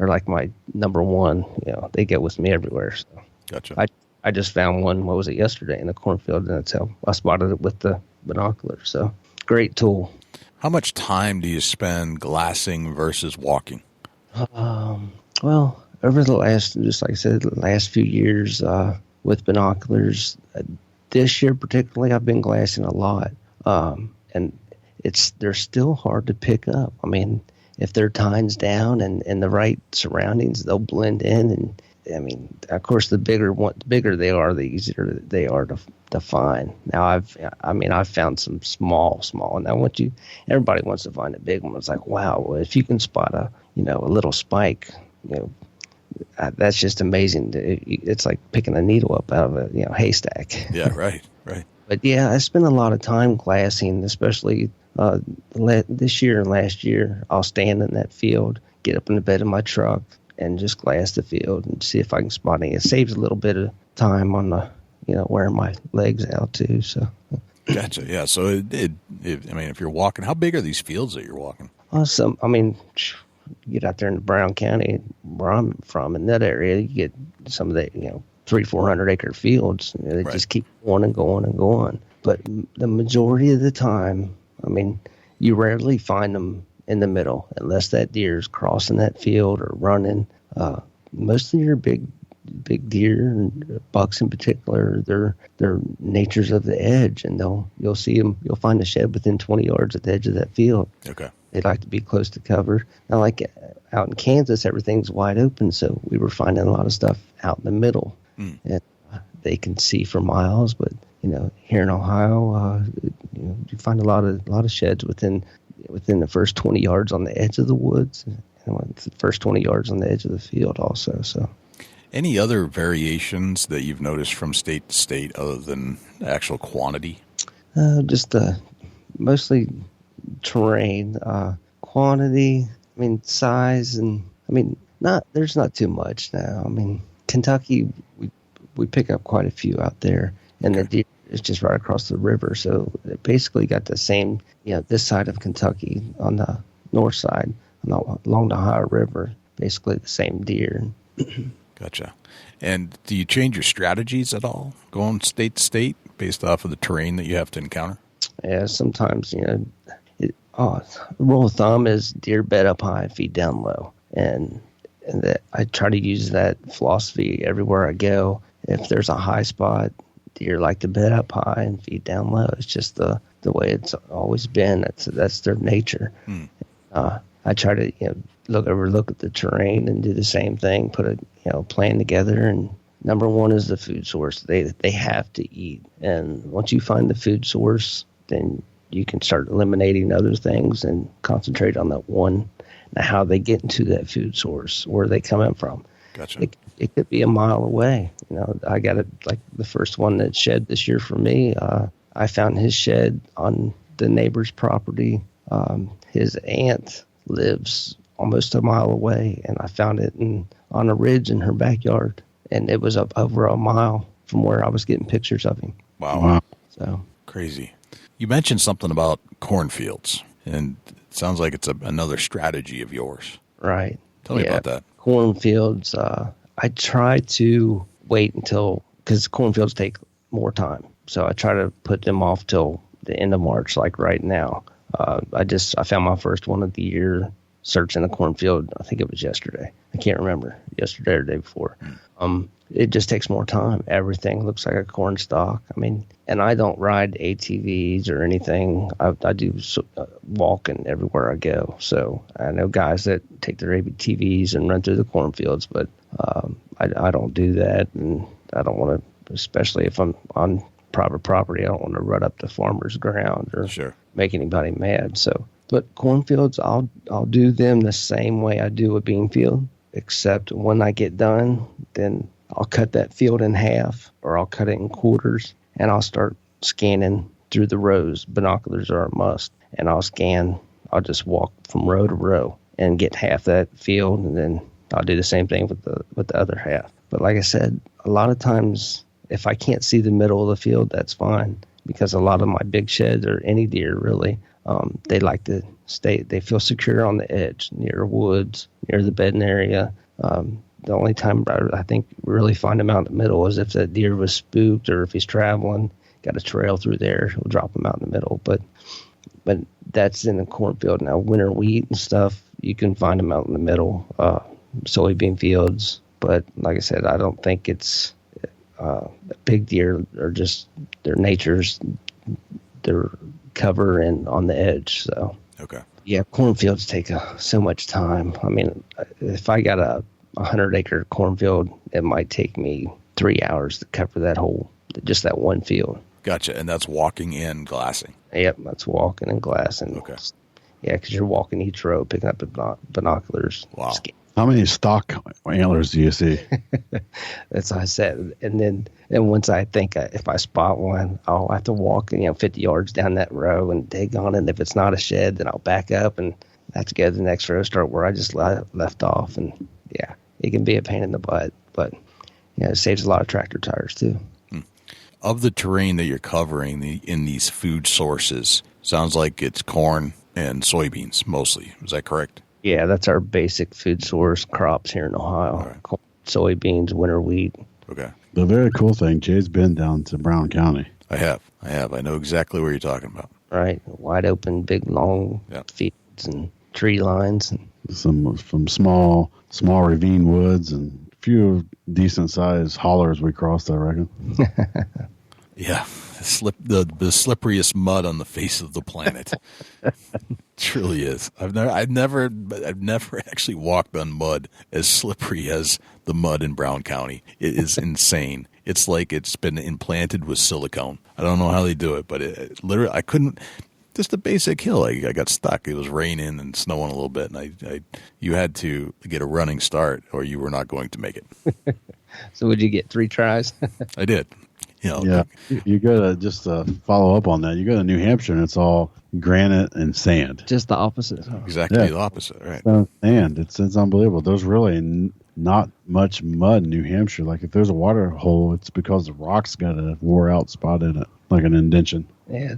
like my number one. They get with me everywhere. So.
Gotcha.
I just found one. What was it, yesterday in the cornfield? And that's how I spotted it with the binoculars. So great tool.
How much time do you spend glassing versus walking?
Well, over the last, just like I said, the last few years with binoculars, this year particularly, I've been glassing a lot, and they're still hard to pick up. I mean, if their time's down and in the right surroundings, they'll blend in. And I mean, of course, the bigger they are, the easier they are to find. Now, I've found some small. Now, everybody wants to find a big one. It's like, wow, well, if you can spot a little spike, that's just amazing. It's like picking a needle up out of a haystack.
Yeah, right.
But yeah, I spent a lot of time glassing, especially this year and last year. I'll stand in that field, get up in the bed of my truck, and just glass the field and see if I can spot anything. It saves a little bit of time on the wearing my legs out too. So.
Gotcha. Yeah. So if you're walking, how big are these fields that you're walking?
You get out there in Brown County, where I'm from, in that area, you get some of the 300-400 acre fields. They just keep going and going and going. But the majority of the time, you rarely find them in the middle unless that deer is crossing that field or running. Most of your big deer and bucks in particular, they're natures of the edge, and you'll see them. You'll find a shed within 20 yards at the edge of that field.
Okay.
They like to be close to cover. Now, like out in Kansas, everything's wide open, so we were finding a lot of stuff out in the middle, and they can see for miles. But here in Ohio, you find a lot of sheds within the first 20 yards on the edge of the woods, and the first 20 yards on the edge of the field also. So,
any other variations that you've noticed from state to state other than actual quantity?
Just mostly terrain, quantity. Size, and there's not too much now. Kentucky, we pick up quite a few out there, and the deer is just right across the river, so it basically got the same. This side of Kentucky on the north side, along the Ohio River, basically the same deer.
Gotcha. And do you change your strategies at all, going state to state based off of the terrain that you have to encounter?
Yeah, sometimes, rule of thumb is deer bed up high, feed down low. And that I try to use that philosophy everywhere I go. If there's a high spot, deer like to bed up high and feed down low. It's just the way it's always been. That's their nature. I try to look at the terrain and do the same thing, put a plan together. And number one is the food source. They have to eat. And once you find the food source, then you can start eliminating other things and concentrate on that one. Now, how they get into that food source, where they coming from.
Gotcha.
It could be a mile away. I got it, like the first one that shed this year for me. I found his shed on the neighbor's property. His aunt lives almost a mile away, and I found it on a ridge in her backyard, and it was up over a mile from where I was getting pictures of him.
Wow.
So
crazy. You mentioned something about cornfields, and it sounds like it's another strategy of yours.
Right.
Tell me about that.
Cornfields, I try to wait because cornfields take more time. So I try to put them off till the end of March, like right now. I found my first one of the year searching the cornfield. I think it was yesterday. I can't remember, yesterday or the day before. it just takes more time. Everything looks like a corn stalk. I mean, and I don't ride ATVs or anything. I do walking everywhere I go. So I know guys that take their ATVs and run through the cornfields, but I don't do that, and I don't want to, especially if I'm on private property. I don't want to run up the farmer's ground or make anybody mad. So, but cornfields, I'll do them the same way I do a bean field, except when I get done, then I'll cut that field in half, or I'll cut it in quarters, and I'll start scanning through the rows. Binoculars are a must, and I'll just walk from row to row and get half that field, and then I'll do the same thing with the other half. But like I said, a lot of times, if I can't see the middle of the field, that's fine, because a lot of my big sheds, or any deer really, they like to they feel secure on the edge, near woods, near the bedding area. The only time I think really find him out in the middle is if the deer was spooked, or if he's traveling, got a trail through there, we'll drop him out in the middle. But that's in the cornfield. Now, winter wheat and stuff, you can find them out in the middle, soybean fields. But like I said, I don't think it's big deer are just their nature's their cover and on the edge. So yeah, cornfields take so much time. I mean, if I got a 100-acre cornfield, it might take me 3 hours to cover just that one field.
Gotcha. And that's walking and glassing.
Yep, that's walking and glassing.
Okay.
Yeah, because you're walking each row, picking up binoculars.
Wow.
How many stock antlers do you see?
That's what I said. And then once I think if I spot one, I'll have to walk 50 yards down that row and dig on it. And if it's not a shed, then I'll back up and have to go to the next row, start where I just left off. And yeah, it can be a pain in the butt, but it saves a lot of tractor tires too.
Of the terrain that you're covering in these food sources, sounds like it's corn and soybeans mostly. Is that correct?
Yeah, that's our basic food source crops here in Ohio.
Right.
Corn, soybeans, winter wheat.
Okay.
The very cool thing, Jay's been down to Brown County.
I have. I know exactly what you're talking about.
Right. Wide open, big, long fields and tree lines. And
Some small ravine woods and a few decent-sized hollers we crossed, I reckon.
Yeah. The slipperiest mud on the face of the planet. Truly is. I've never actually walked on mud as slippery as the mud in Brown County. It is insane. It's like it's been implanted with silicone. I don't know how they do it, but it literally, I couldn't. Just a basic hill. I got stuck. It was raining and snowing a little bit, and you had to get a running start, or you were not going to make it.
So would you get 3 tries?
I did.
Yeah, you go to just follow up on that. You go to New Hampshire, and it's all granite and sand.
Just the opposite.
Exactly the opposite, right?
Sand. It's unbelievable. There's really not much mud in New Hampshire. Like if there's a water hole, it's because the rock's got a wore out spot in it, like an indention.
Yeah,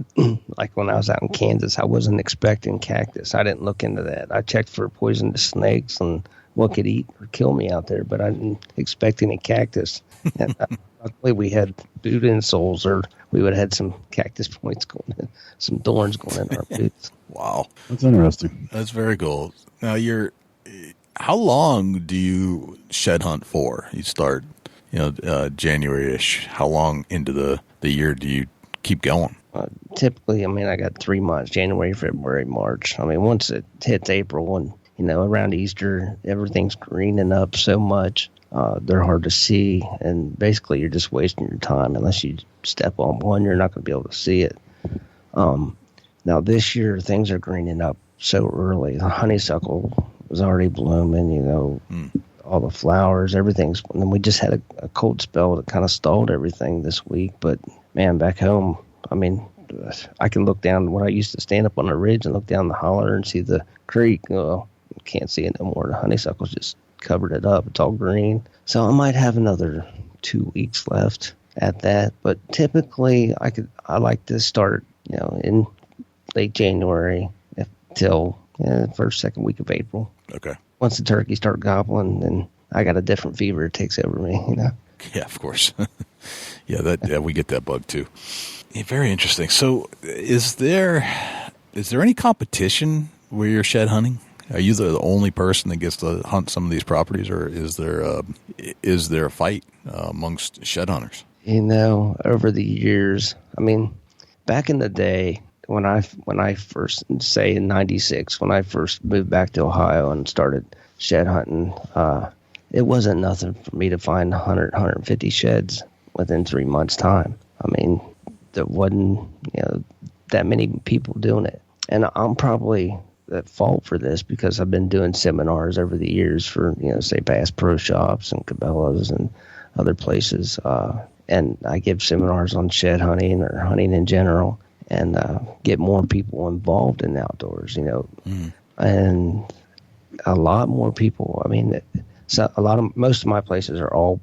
like when I was out in Kansas, I wasn't expecting cactus. I didn't look into that. I checked for poisonous snakes and what could eat or kill me out there, but I didn't expect any cactus. And luckily we had boot insoles, or we would have had some cactus points going in, some thorns going in our boots.
Wow.
That's interesting.
That's very cool. Now how long do you shed hunt for? You start, January-ish. How long into the year do you keep going?
Typically, I got 3 months, January, February, March. Once it hits April and, around Easter, everything's greening up so much. They're hard to see, and basically you're just wasting your time. Unless you step on one, you're not going to be able to see it. Now, this year, things are greening up so early. The honeysuckle was already blooming, all the flowers, everything's. And then we just had a cold spell that kind of stalled everything this week. But, man, back home, I can look down when I used to stand up on a ridge and look down the holler and see the creek. Well, can't see it no more. The honeysuckle's just covered it up. It's all green. So I might have another 2 weeks left at that. But typically I like to start, in late January till first, second week of April.
Okay.
Once the turkeys start gobbling, then I got a different fever. It takes over me,
Yeah, of course. we get that bug too. Yeah, very interesting. So is there any competition where you're shed hunting? Are you the only person that gets to hunt some of these properties, or is there a fight amongst shed hunters?
Over the years, back in the day when I first, say in '96, when I first moved back to Ohio and started shed hunting, it wasn't nothing for me to find 100, 150 sheds within 3 months' time. There wasn't that many people doing it, and I'm probably at fault for this because I've been doing seminars over the years for say Bass Pro Shops and Cabela's and other places, and I give seminars on shed hunting or hunting in general, and get more people involved in the outdoors. And a lot more people. So most of my places are all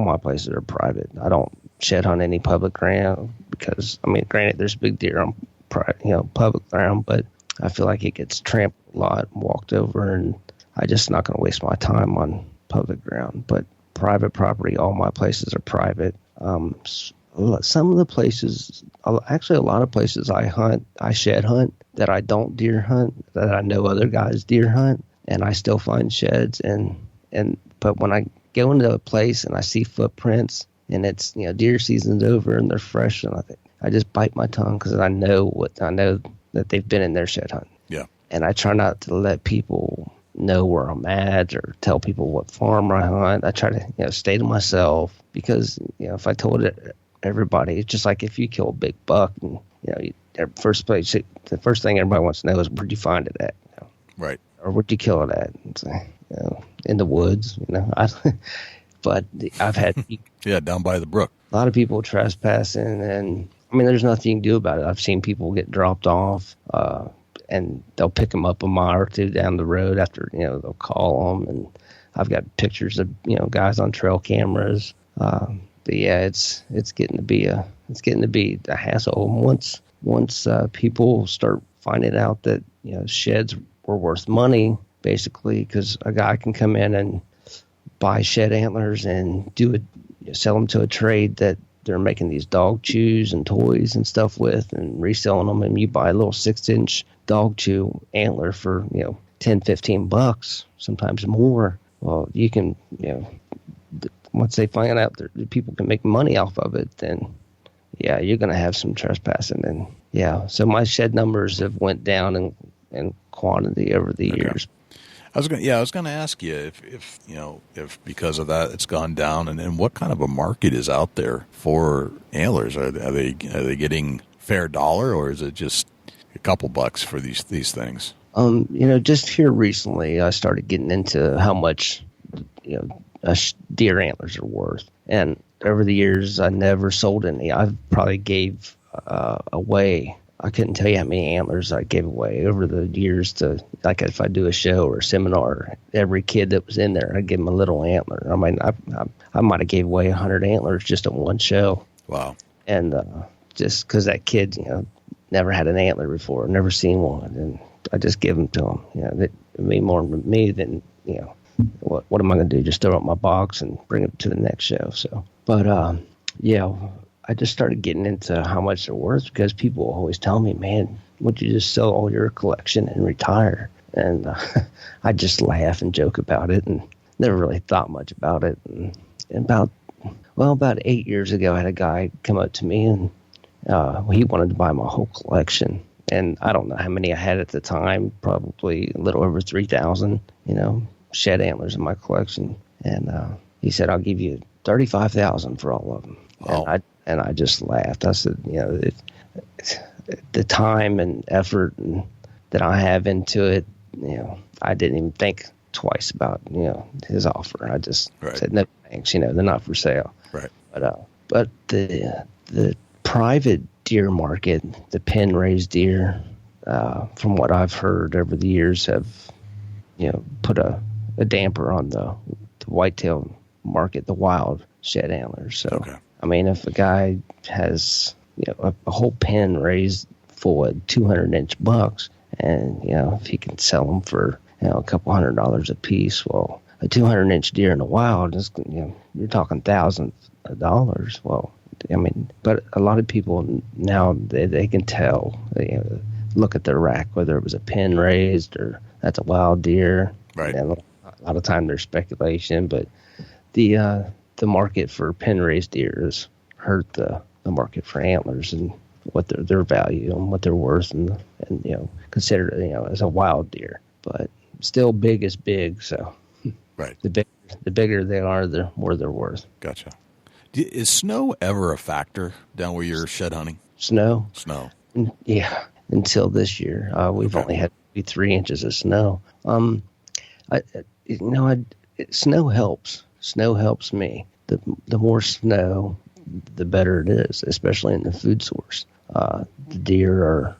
my places are private. I don't shed hunt any public ground because granted there's big deer on public ground, but I feel like it gets trampled a lot, walked over, and I just not going to waste my time on public ground. But private property, all my places are private. Some of the places, actually a lot of places I shed hunt that I don't deer hunt, that I know other guys deer hunt, and I still find sheds. But when I go into a place and I see footprints and it's deer season's over and they're fresh, and I just bite my tongue because I know that they've been in their shed hunt.
Yeah. And
I try not to let people know where I'm at or tell people what farm I hunt. I try to stay to myself because if I told everybody, it's just like if you kill a big buck and the first thing everybody wants to know is where'd you find it at,
right? Or
where'd you kill it at? It's in the woods, But I've had
down by the brook.
A lot of people trespassing, and there's nothing you can do about it. I've seen people get dropped off, and they'll pick them up a mile or two down the road after they'll call them, and I've got pictures of guys on trail cameras. But yeah, it's getting to be a hassle. Once people start finding out that sheds were worth money, basically, because a guy can come in and buy shed antlers and sell them to a trade that they're making these dog chews and toys and stuff with and reselling them, and you buy a little 6-inch dog chew antler for $10-15, sometimes more. Well, you can once they find out that people can make money off of it, then you're going to have some trespassing. And so my shed numbers have went down in quantity over the years.
I was going to ask you if because of that it's gone down, and what kind of a market is out there for antlers? Are they getting fair dollar, or is it just a couple bucks for these things?
Just here recently, I started getting into how much deer antlers are worth, and over the years, I never sold any. I probably gave away. I couldn't tell you how many antlers I gave away over the years to, like, if I do a show or a seminar, every kid that was in there, I'd give them a little antler. I might have gave away 100 antlers just at one show.
Wow.
And just because that kid, never had an antler before, never seen one, and I just give them to him. It mean more to me than, what am I going to do? Just throw up my box and bring it to the next show. So, but I just started getting into how much they're worth because people always tell me, man, would you just sell all your collection and retire? And I just laugh and joke about it and never really thought much about it. And about 8 years ago, I had a guy come up to me and he wanted to buy my whole collection. And I don't know how many I had at the time, probably a little over 3,000, shed antlers in my collection. And he said, I'll give you $35,000 for all of them.
Wow.
And I just laughed. I said, the time and effort that I have into it, I didn't even think twice about, his offer. I just said, no thanks, they're not for sale.
Right.
But the private deer market, the pen raised deer, from what I've heard over the years, have, put a damper on the whitetail market, the wild shed antlers. So.
Okay.
If a guy has, a whole pen raised full of 200-inch bucks, and, if he can sell them for, a couple $100 a piece, well, a 200-inch deer in the wild is, you're talking thousands of dollars. Well, but a lot of people now, they can tell, look at their rack, whether it was a pen raised or that's a wild deer.
Right.
And a lot of time there's speculation, but the market for pen raised deer has hurt the market for antlers and what their value and what they're worth and considered as a wild deer. But still, big is big. So
right,
the bigger they are, the more they're worth.
Gotcha. Is snow ever a factor down where you're shed hunting?
Snow.
Yeah.
Until this year, we've only had 3 inches of snow. Snow helps. Snow helps me. The more snow, the better it is, especially in the food source. The deer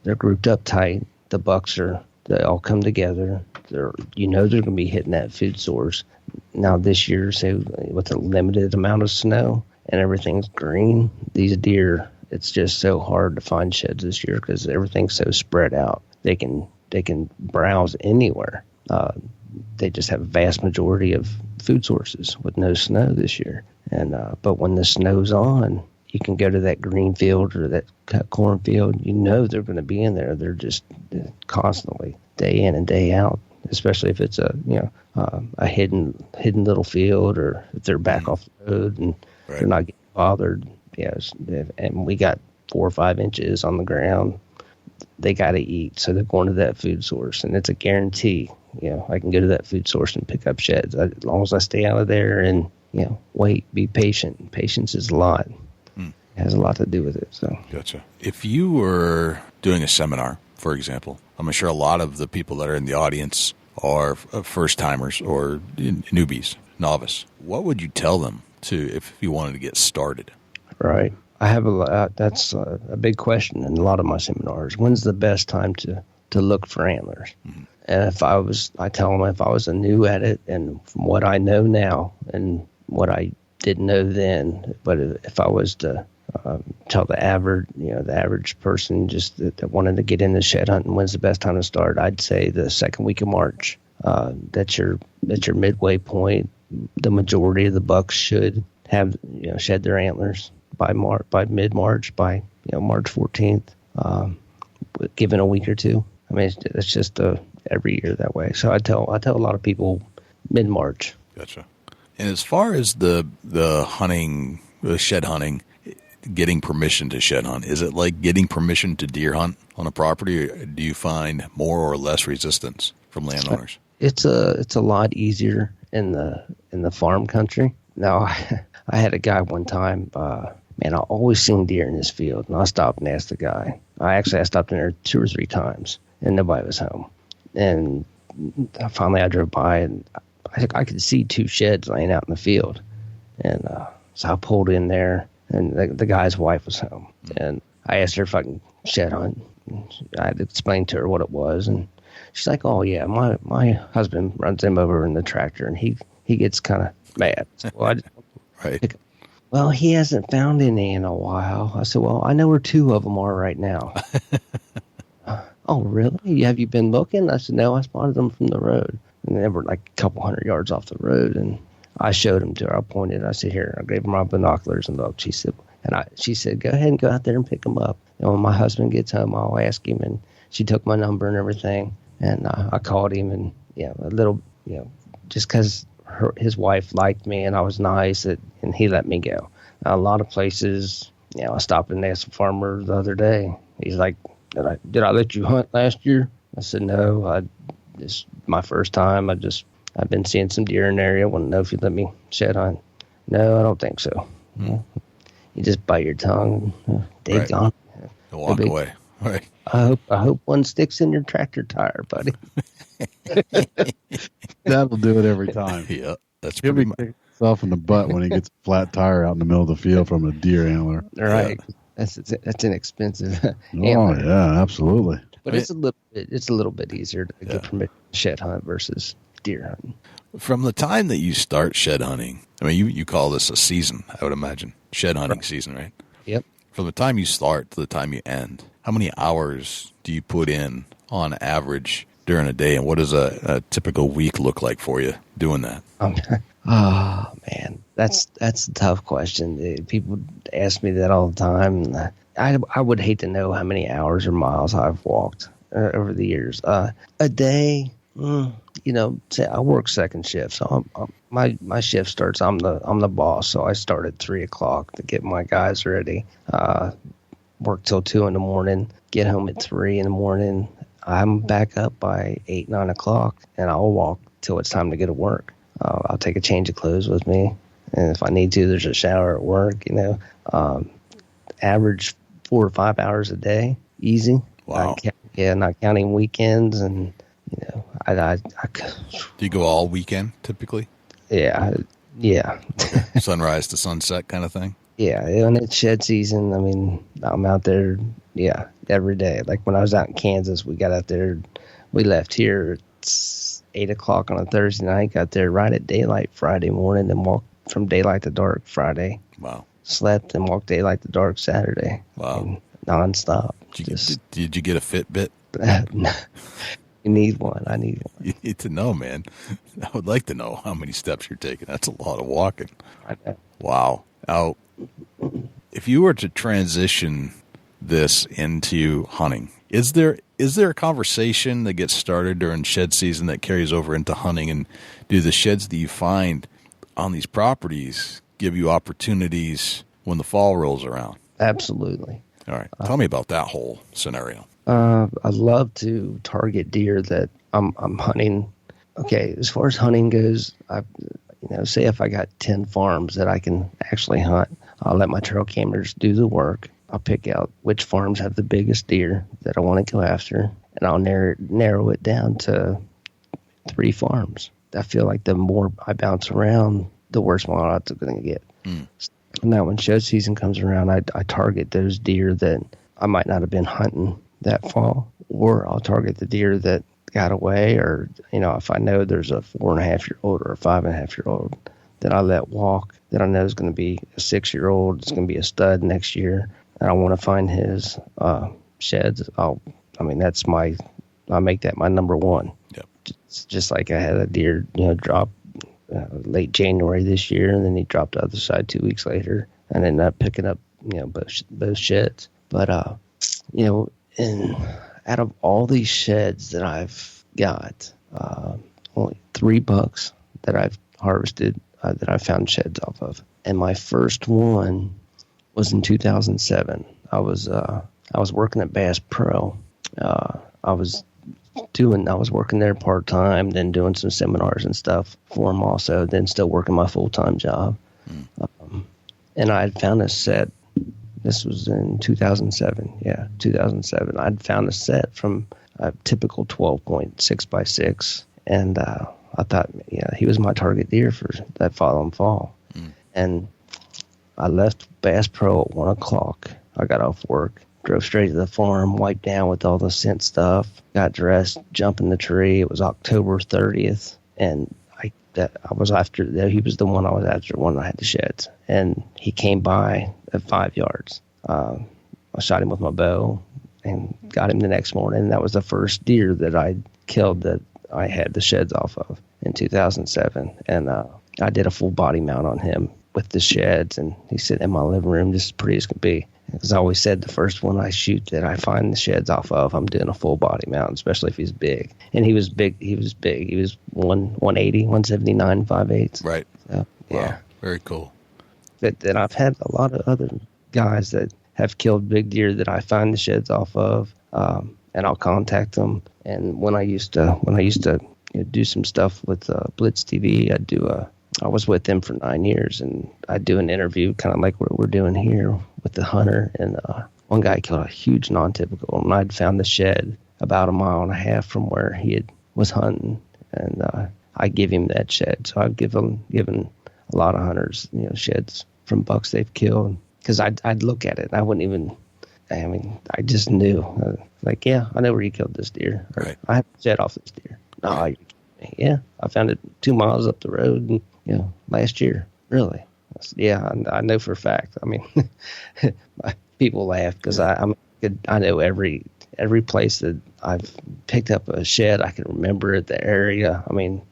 they're grouped up tight. The bucks they all come together. They're going to be hitting that food source. Now this year, say with a limited amount of snow and everything's green, these deer, it's just so hard to find sheds this year because everything's so spread out. They can browse anywhere. They just have a vast majority of food sources with no snow this year. And but when the snow's on, you can go to that green field or that cornfield. They're going to be in there. They're just constantly, day in and day out. Especially if it's a hidden little field, or if they're back off the road and they're not getting bothered. And we got 4 or 5 inches on the ground. They got to eat, so they're going to that food source, and it's a guarantee. I can go to that food source and pick up sheds as long as I stay out of there and wait, be patient. Patience is a lot. It has a lot to do with it. So
gotcha. If you were doing a seminar, for example, I'm sure a lot of the people that are in the audience are first timers or newbies, novice. What would you tell them if you wanted to get started?
Right. I have that's a big question in a lot of my seminars. When's the best time to look for antlers? Mm-hmm. And I tell them if I was new at it, and from what I know now and what I didn't know then, but if I was to tell the average person just that wanted to get into shed hunting, when's the best time to start? I'd say the second week of March. That's your midway point. The majority of the bucks should have shed their antlers by mid-March, by March 14th, given a week or two. I mean, it's just every year that way. So I tell a lot of people mid-March.
Gotcha. And as far as the hunting, the shed hunting, getting permission to shed hunt, is it like getting permission to deer hunt on a property, or do you find more or less resistance from landowners?
It's a lot easier in the farm country. Now, I had a guy one time. I always seen deer in this field, and I stopped and asked the guy. I stopped in there 2 or 3 times, and nobody was home. And finally, I drove by, and I could see 2 sheds laying out in the field. And so I pulled in there, and the guy's wife was home. And I asked her if I can shed hunt. I had to explain to her what it was, and she's like, "Oh yeah, my husband runs him over in the tractor, and he gets kind of mad." So, well,
right.
Well, he hasn't found any in a while. I said, "Well, I know where 2 of them are right now." "Oh, really? Have you been looking?" I said, "No, I spotted them from the road." And they were like a couple 100 yards off the road, and I showed them to her. I pointed. I said, "Here." I gave her my binoculars and looked. She said, she said, "Go ahead and go out there and pick them up. And when my husband gets home, I'll ask him." And she took my number and everything, and I called him, and a little, just because his wife liked me and I was nice, and he let me go. A lot of places, I stopped and asked a farmer the other day. He's like, "Did I let you hunt last year?" I said, "No, it's my first time. I've been seeing some deer in the area. I want to know if you let me shed hunt." "No, I don't think so." You just bite your tongue, dig on,
walk away. Right.
I hope one sticks in your tractor tire, buddy.
That'll do it every time.
Yeah, that's
He'll
pretty
be kicking himself in the butt when he gets a flat tire out in the middle of the field from a deer antler.
Right. Yeah. That's inexpensive.
Oh yeah, absolutely.
But it's a little bit easier to get permission to shed hunt versus deer hunting.
From the time that you start shed hunting, I mean, you call this a season, I would imagine. Shed hunting season, right?
Yep.
From the time you start to the time you end, how many hours do you put in on average during a day, and what does a typical week look like for you doing that?
Oh, man, that's a tough question. People ask me that all the time. I would hate to know how many hours or miles I've walked over the years. A day, say I work second shift, so my shift starts. I'm the boss, so I start at 3:00 to get my guys ready. Work till 2 a.m. Get home at 3 a.m. I'm back up by 8, 9 o'clock, and I'll walk till it's time to go to work. I'll take a change of clothes with me, and if I need to, there's a shower at work. Average 4 or 5 hours a day, easy.
Wow.
Not counting weekends, and I
Do you go all weekend typically?
Yeah.
Sunrise to sunset kind of thing?
Yeah, when it's shed season, I mean, I'm out there, every day. Like when I was out in Kansas, we got out there, we left here at 8 o'clock on a Thursday night, got there right at daylight Friday morning, and walked from daylight to dark Friday.
Wow. Slept
and walked daylight to dark Saturday.
Wow.
I mean, nonstop.
Did you get a Fitbit?
You need one. I need one.
You need to know, man. I would like to know how many steps you're taking. That's a lot of walking.
I know.
Wow. Now, if you were to transition this into hunting, is there a conversation that gets started during shed season that carries over into hunting? And do the sheds that you find on these properties give you opportunities when the fall rolls around?
Absolutely.
All right. Tell me about that whole scenario.
I love to target deer that I'm hunting. Okay, as far as hunting goes, say if I got 10 farms that I can actually hunt, I'll let my trail cameras do the work. I'll pick out which farms have the biggest deer that I want to go after, and I'll narrow it down to 3 farms. I feel like the more I bounce around, the worse my odds are going to get. And now when show season comes around, I target those deer that I might not have been hunting that fall, or I'll target the deer that got away, or if I know there's a 4.5-year-old or a 5.5-year-old that I let walk, that I know is going to be a 6-year-old, it's going to be a stud next year, and I want to find his sheds. I make that my number one.
Yep.
Just like I had a deer drop late January this year, and then he dropped the other side 2 weeks later, and ended up picking up both sheds. But and out of all these sheds that I've got, only 3 bucks that I've harvested that I found sheds off of. And my first one was in 2007. I was working at Bass Pro. I was working there part-time, then doing some seminars and stuff for them also, then still working my full-time job. And I had found a set. This was in 2007. Yeah, 2007. I'd found a set from a typical 12.6 by 6, and I thought, he was my target deer for that following fall. And I left Bass Pro at 1 o'clock. I got off work, drove straight to the farm, wiped down with all the scent stuff, got dressed, jumped in the tree. It was October 30th, and he was the one I was after when I had the sheds. And he came by at 5 yards. I shot him with my bow and got him the next morning. And that was the first deer that I killed that I had the sheds off of in 2007. And I did a full body mount on him with the sheds, and he's sitting in my living room just as pretty as could be. Because I always said the first one I shoot that I find the sheds off of, I'm doing a full body mount, especially if he's big. And he was big. He was 180, 179, 5/8.
Right.
So, yeah.
Wow. Very cool.
But then I've had a lot of other guys that have killed big deer that I find the sheds off of, and I'll contact them. And when I used to do some stuff with Blitz TV, I was with them for 9 years, and I'd do an interview kind of like what we're doing here with the hunter. And one guy killed a huge non-typical, and I'd found the shed about 1.5 miles from where he was hunting, and I give him that shed. So I've given a lot of hunters sheds from bucks they've killed, because I'd look at it. I wouldn't even. I mean, I just knew. I know where you killed this deer. Or,
right.
I have a shed off this deer. No, yeah, I found it 2 miles up the road, and last year. Really? Yeah, I know for a fact. I mean, people laugh because I know every place that I've picked up a shed. I can remember it, the area. I mean,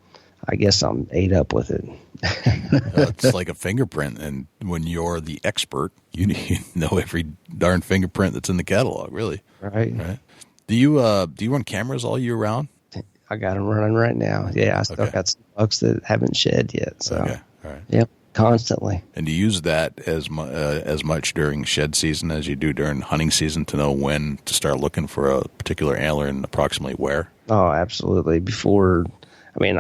I guess I'm ate up with it.
It's like a fingerprint, and when you're the expert, you know every darn fingerprint that's in the catalog, really.
Right.
Do you run cameras all year round?
I got them running right now. Yeah, I still got some bucks that haven't shed yet. So,
okay. All right.
Yep, constantly.
And do you use that as much during shed season as you do during hunting season to know when to start looking for a particular antler and approximately where?
Oh, absolutely. Before, when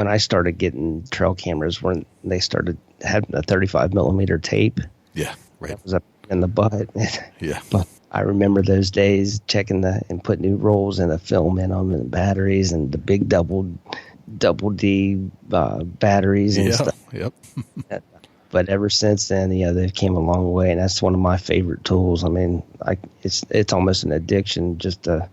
I started getting trail cameras, when they started having a 35 millimeter tape.
Yeah, right.
That was up in the butt.
Yeah.
But I remember those days checking and put new rolls and the film in them and batteries and the big double D batteries and stuff.
Yep.
But ever since then, they've came a long way, and that's one of my favorite tools. I mean, it's almost an addiction just to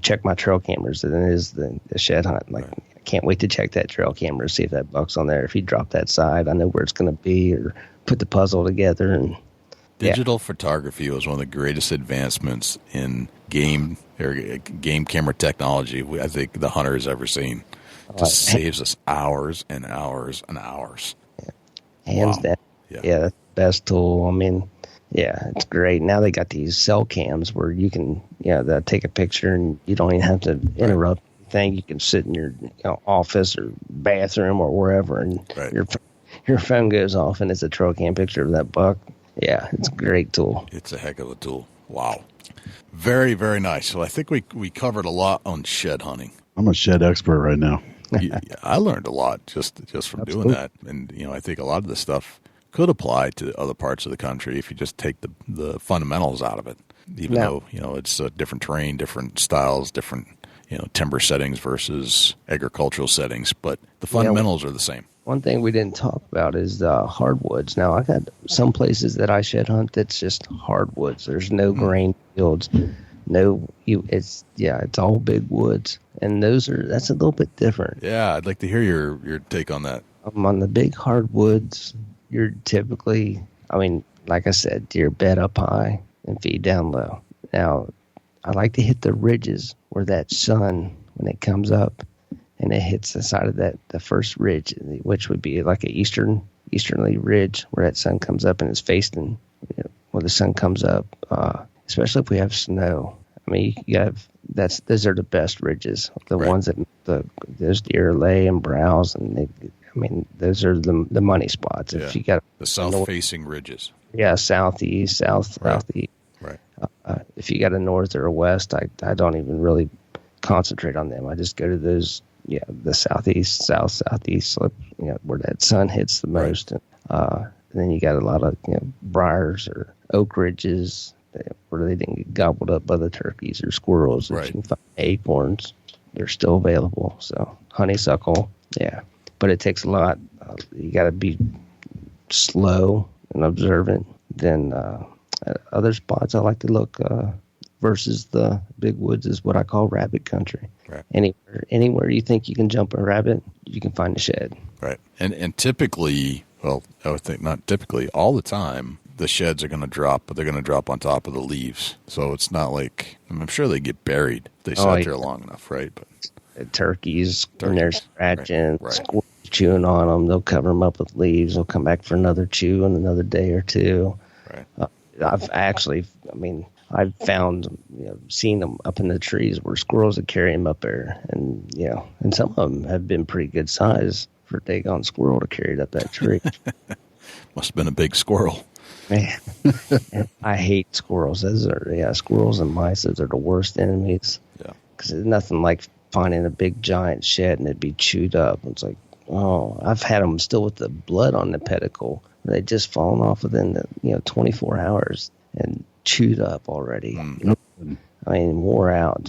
check my trail cameras than it is the shed hunt. Like, right. I can't wait to check that trail camera to see if that buck's on there. If he dropped that side, I know where it's going to be, or put the puzzle together. And
digital photography was one of the greatest advancements in game camera technology I think the hunter has ever seen. It just saves us hours and hours and hours.
Hands down. Yeah, that's the best tool. I mean, yeah, it's great. Now they got these cell cams where you can, they'll take a picture and you don't even have to interrupt anything. You can sit in your office or bathroom or wherever, and your phone goes off and it's a trail cam picture of that buck. Yeah, it's a great tool.
It's a heck of a tool. Wow. Very, very nice. So I think we covered a lot on shed hunting.
I'm a shed expert right now.
I learned a lot just from doing that. And, I think a lot of this stuff could apply to other parts of the country if you just take the fundamentals out of it, even though, it's a different terrain, different styles, different, timber settings versus agricultural settings. But the fundamentals are the same.
One thing we didn't talk about is the hardwoods. Now, I got some places that I shed hunt that's just hardwoods. There's no grain fields. It's all big woods, and that's a little bit different.
Yeah, I'd like to hear your take on that.
On the big hardwoods, you're typically, like I said, deer bed up high and feed down low. Now, I like to hit the ridges where that sun, when it comes up and it hits the side of the first ridge, which would be like an easterly ridge where that sun comes up and it's facing where the sun comes up. Especially if we have snow. Those are the best ridges. The ones that those deer lay and browse, and those are the money spots. If you got
the south-facing ridges.
Yeah, southeast, southeast.
Right.
If you got a north or a west, I don't even really concentrate on them. I just go to those, the southeast, southeast slip, where that sun hits the most. And then you got a lot of briars or oak ridges where they didn't get gobbled up by the turkeys or squirrels. If you can find acorns, they're still available. So honeysuckle, but it takes a lot. You got to be slow and observant. Then other spots I like to look versus the big woods is what I call rabbit country. Right. Anywhere you think you can jump a rabbit, you can find a shed.
Right. And typically, well, I would think not typically, all the time, the sheds are going to drop, but they're going to drop on top of the leaves. So it's not like, I'm sure they get buried. They sat there long enough, right? But
turkeys, when they're scratching, squirrels chewing on them, they'll cover them up with leaves. They'll come back for another chew in another day or two.
Right.
I've found, seen them up in the trees where squirrels would carry them up there. And, and some of them have been pretty good size for a daggone squirrel to carry it up that tree.
Must have been a big squirrel.
Man, I hate squirrels. Squirrels and mice, those are the worst enemies.
Yeah.
Because there's nothing like finding a big giant shed and it'd be chewed up. It's like, I've had them still with the blood on the pedicle. They just fallen off within 24 hours and chewed up already. Wore out.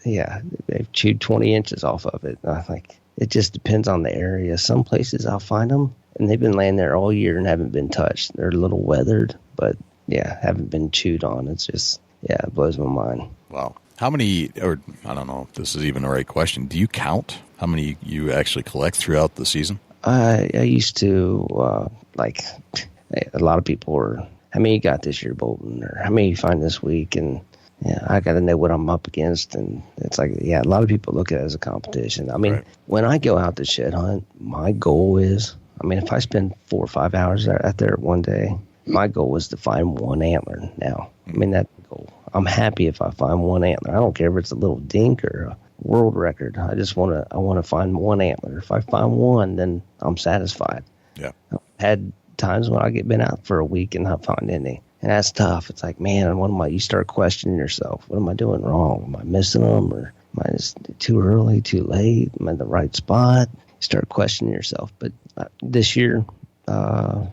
They've chewed 20 inches off of it. I think it just depends on the area. Some places I'll find them, and they've been laying there all year and haven't been touched. They're a little weathered, but haven't been chewed on. It's just, it blows my mind.
Wow. How many, or I don't know if this is even the right question, do you count how many you actually collect throughout the season?
I used to, a lot of people were, how many you got this year, Bolton? Or how many you find this week? And I got to know what I'm up against. And it's like, a lot of people look at it as a competition. When I go out to shed hunt, my goal is, if I spend 4 or 5 hours out there one day, my goal is to find one antler now. That's the goal. I'm happy if I find one antler. I don't care if it's a little dink or a world record. I want to find one antler. If I find one, then I'm satisfied.
Yeah.
I've had times when I get been out for a week and not find any. And that's tough. It's like, man, you start questioning yourself. What am I doing wrong? Am I missing them? Or am I just too early, too late? Am I in the right spot? You start questioning yourself. But this year, I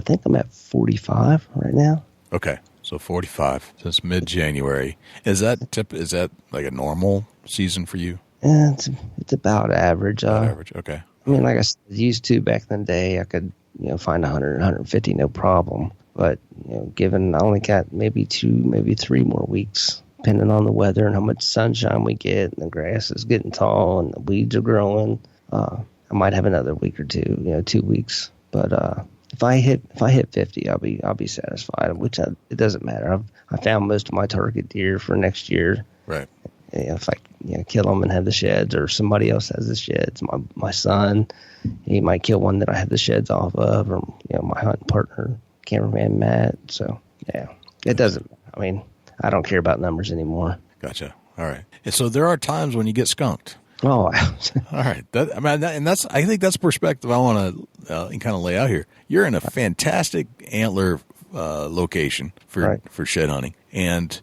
think I'm at 45 right now.
Okay. So 45 since mid-January. Is that like a normal season for you?
Yeah, it's about average.
Average. Okay.
I mean, like I used to back in the day, I could find 100, 150, no problem. But given I only got maybe 2, maybe 3 more weeks, depending on the weather and how much sunshine we get, and the grass is getting tall and the weeds are growing, I might have another week or 2, 2 weeks. But if I hit 50, I'll be satisfied. Which it doesn't matter. I found most of my target deer for next year.
Right.
If I kill them and have the sheds, or somebody else has the sheds, my son, he might kill one that I have the sheds off of, or my hunting partner, cameraman Matt. So yeah, it doesn't. I mean, I don't care about numbers anymore.
Gotcha. All right. And so there are times when you get skunked.
Oh,
all right. I think that's perspective I want to kind of lay out here. You're in a fantastic antler location for shed hunting, and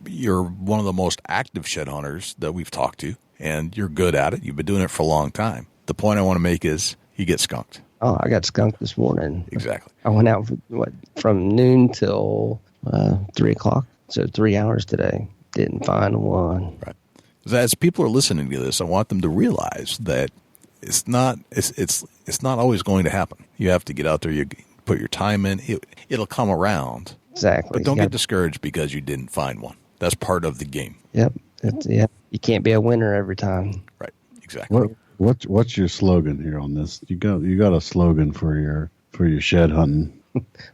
you're one of the most active shed hunters that we've talked to, and you're good at it. You've been doing it for a long time. The point I want to make is you get skunked.
Oh, I got skunked this morning.
Exactly.
I went out from noon till 3 o'clock, so 3 hours today. Didn't find one.
Right. As people are listening to this, I want them to realize that it's not always going to happen. You have to get out there. You put your time in. It'll come around.
Exactly.
But don't get discouraged because you didn't find one. That's part of the game.
Yep. You can't be a winner every time.
Right. Exactly.
What's your slogan here on this? You got a slogan for your shed hunting?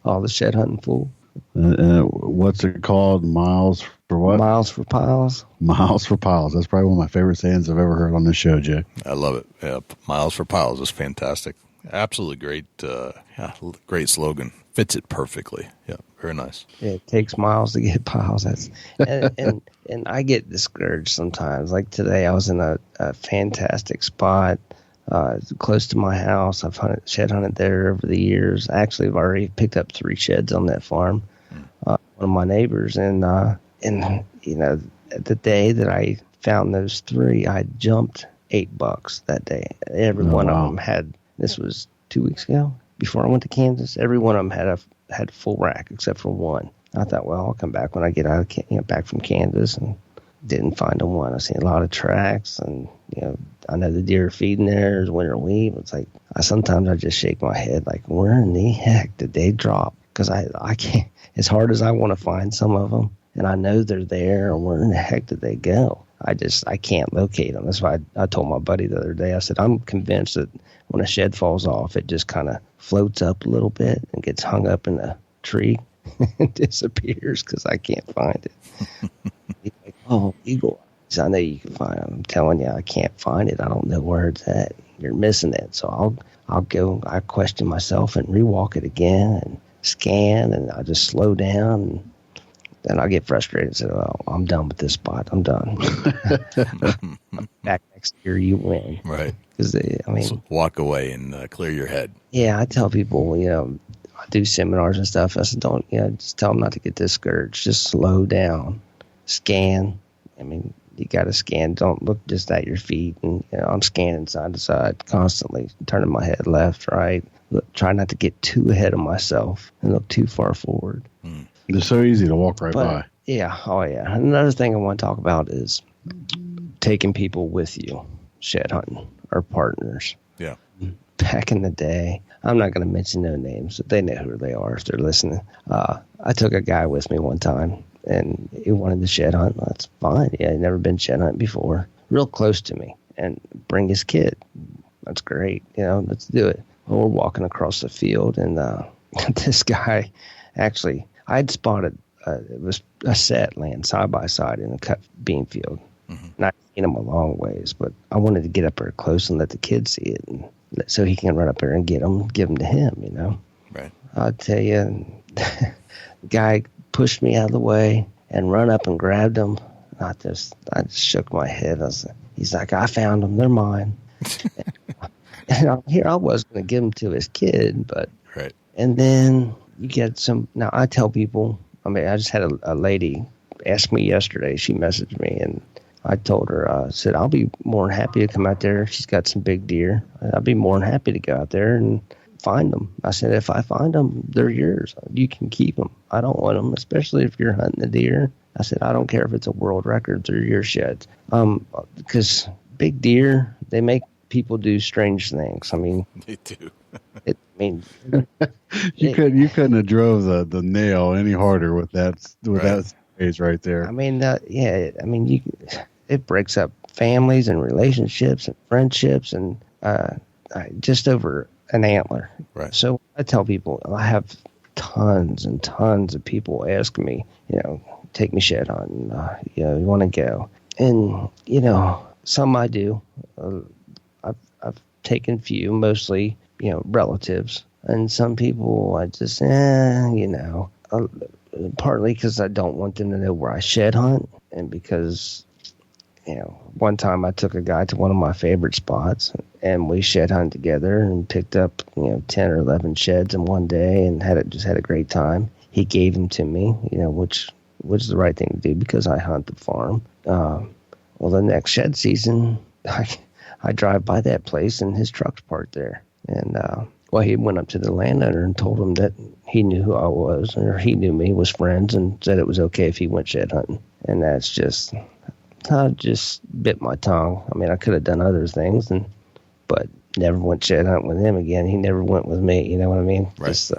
Oh, the shed hunting fool.
What's it called? Miles for what?
Miles for piles.
Miles for piles. That's probably one of my favorite sayings I've ever heard on this show, Jay.
I love it. Yeah, Miles for piles is fantastic. Absolutely great. Great slogan. Fits it perfectly. Yeah, very nice.
Yeah, it takes miles to get piles. And I get discouraged sometimes. Like today, I was in a fantastic spot close to my house. I've shed hunted there over the years. Actually, I've already picked up 3 sheds on that farm. One of my neighbors, and the day that I found those 3, I jumped $8 that day. Every one of them had. This was 2 weeks ago. Before I went to Kansas, every one of them had a full rack except for one. I thought, well, I'll come back when I get out of back from Kansas, and didn't find one. I seen a lot of tracks, and I know the deer are feeding there. There's winter wheat. It's like sometimes I just shake my head, like, where in the heck did they drop? Because I can't. As hard as I want to find some of them, and I know they're there, and where in the heck did they go? I can't locate them. That's why I told my buddy the other day. I said, I'm convinced that when a shed falls off, it just kind of floats up a little bit and gets hung up in a tree and disappears because I can't find it. He's like, oh, eagle eyes. I know you can find them. I'm telling you, I can't find it. I don't know where it's at. You're missing it. So I'll go. I question myself and rewalk it again and scan, and I'll just slow down. And then I'll get frustrated and say, well, I'm done with this spot. I'm done. Back next year, you win.
Right.
So
walk away and clear your head.
Yeah, I tell people, I do seminars and stuff. I said, just tell them not to get discouraged. Just slow down. Scan. I mean, you got to scan. Don't look just at your feet. And I'm scanning side to side constantly, turning my head left, right. Try not to get too ahead of myself and look too far forward.
They're so easy to walk by.
Yeah. Oh, yeah. Another thing I want to talk about is taking people with you, shed hunting, or partners.
Yeah.
Back in the day, I'm not going to mention no names, but they know who they are if they're listening. I took a guy with me one time, and he wanted to shed hunt. That's fine. Yeah, he'd never been shed hunting before. Real close to me, and bring his kid. That's great. Let's do it. Well, we're walking across the field, and this guy, actually, I'd spotted it was a set laying side by side in a cut bean field. Mm-hmm. And I'd seen him a long ways, but I wanted to get up there close and let the kid see it, and so he can run up there and give them to him.
Right.
I'll tell you, the guy pushed me out of the way and run up and grabbed him. I just shook my head. He's like, I found them. They're mine. And here I was going to give them to his kid, but
right.
And then you get some. Now I tell people. I mean, I just had a lady ask me yesterday. She messaged me, and I told her, I said, I'll be more than happy to come out there. She's got some big deer. I'll be more than happy to go out there and find them. I said, if I find them, they're yours. You can keep them. I don't want them, especially if you're hunting a deer. I said, I don't care if it's a world record through your sheds. Because big deer, they make people do strange things. I mean,
they do.
You couldn't have drove the nail any harder with that phrase right there.
I mean, it breaks up families and relationships and friendships and just over an antler.
Right.
So I tell people, I have tons and tons of people ask me, take me shed hunting, you want to go, and some I do. I've taken few, mostly relatives, and some people I just partly because I don't want them to know where I shed hunt, and because one time I took a guy to one of my favorite spots and we shed hunt together and picked up 10 or 11 sheds in one day and had a great time. He gave them to me, which was the right thing to do because I hunt the farm. Well, the next shed season I drive by that place and his truck's parked there. And, he went up to the landowner and told him that he knew who I was, or he knew me, was friends, and said it was okay if he went shed hunting. And I just bit my tongue. I mean, I could have done other things, but never went shed hunting with him again. He never went with me. You know what I mean?
Right.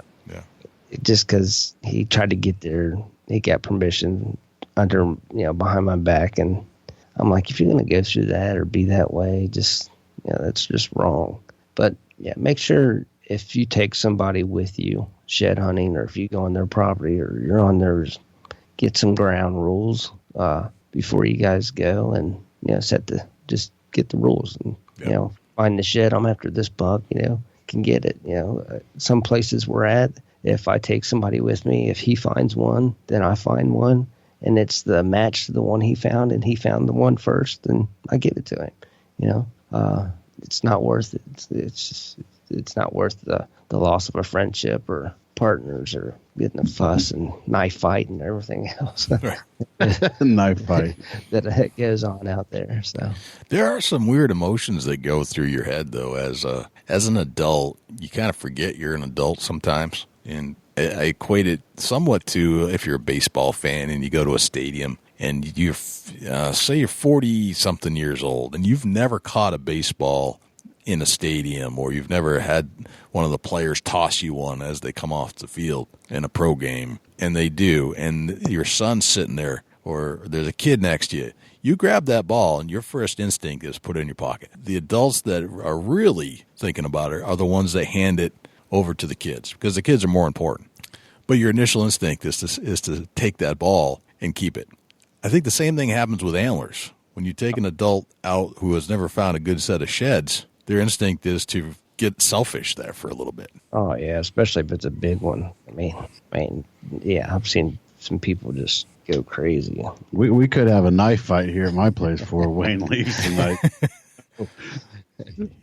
Just because he tried to get there, he got permission behind my back, and I'm like, if you're going to go through that or be that way, that's just wrong. But yeah, make sure if you take somebody with you shed hunting, or if you go on their property or you're on theirs, get some ground rules before you guys go, and just get the rules and find the shed. I'm after this buck, can get it. Some places we're at, if I take somebody with me, if he finds one, then I find one, and it's the match to the one he found, and he found the one first, then I give it to him. It's not worth it. It's not worth the loss of a friendship or partners or getting a fuss and knife fight and everything else.
Knife fight
that goes on out there. So
there are some weird emotions that go through your head, though. As an adult, you kind of forget you're an adult sometimes, and I equate it somewhat to if you're a baseball fan and you go to a stadium and you say you're 40-something years old and you've never caught a baseball in a stadium, or you've never had one of the players toss you one as they come off the field in a pro game, and they do, and your son's sitting there, or there's a kid next to you, you grab that ball and your first instinct is put it in your pocket. The adults that are really thinking about it are the ones that hand it over to the kids, because the kids are more important. But your initial instinct is to take that ball and keep it. I think the same thing happens with antlers. When you take an adult out who has never found a good set of sheds, their instinct is to get selfish there for a little bit.
Oh yeah, especially if it's a big one. I mean, yeah, I've seen some people just go crazy.
We could have a knife fight here at my place before Wayne leaves tonight.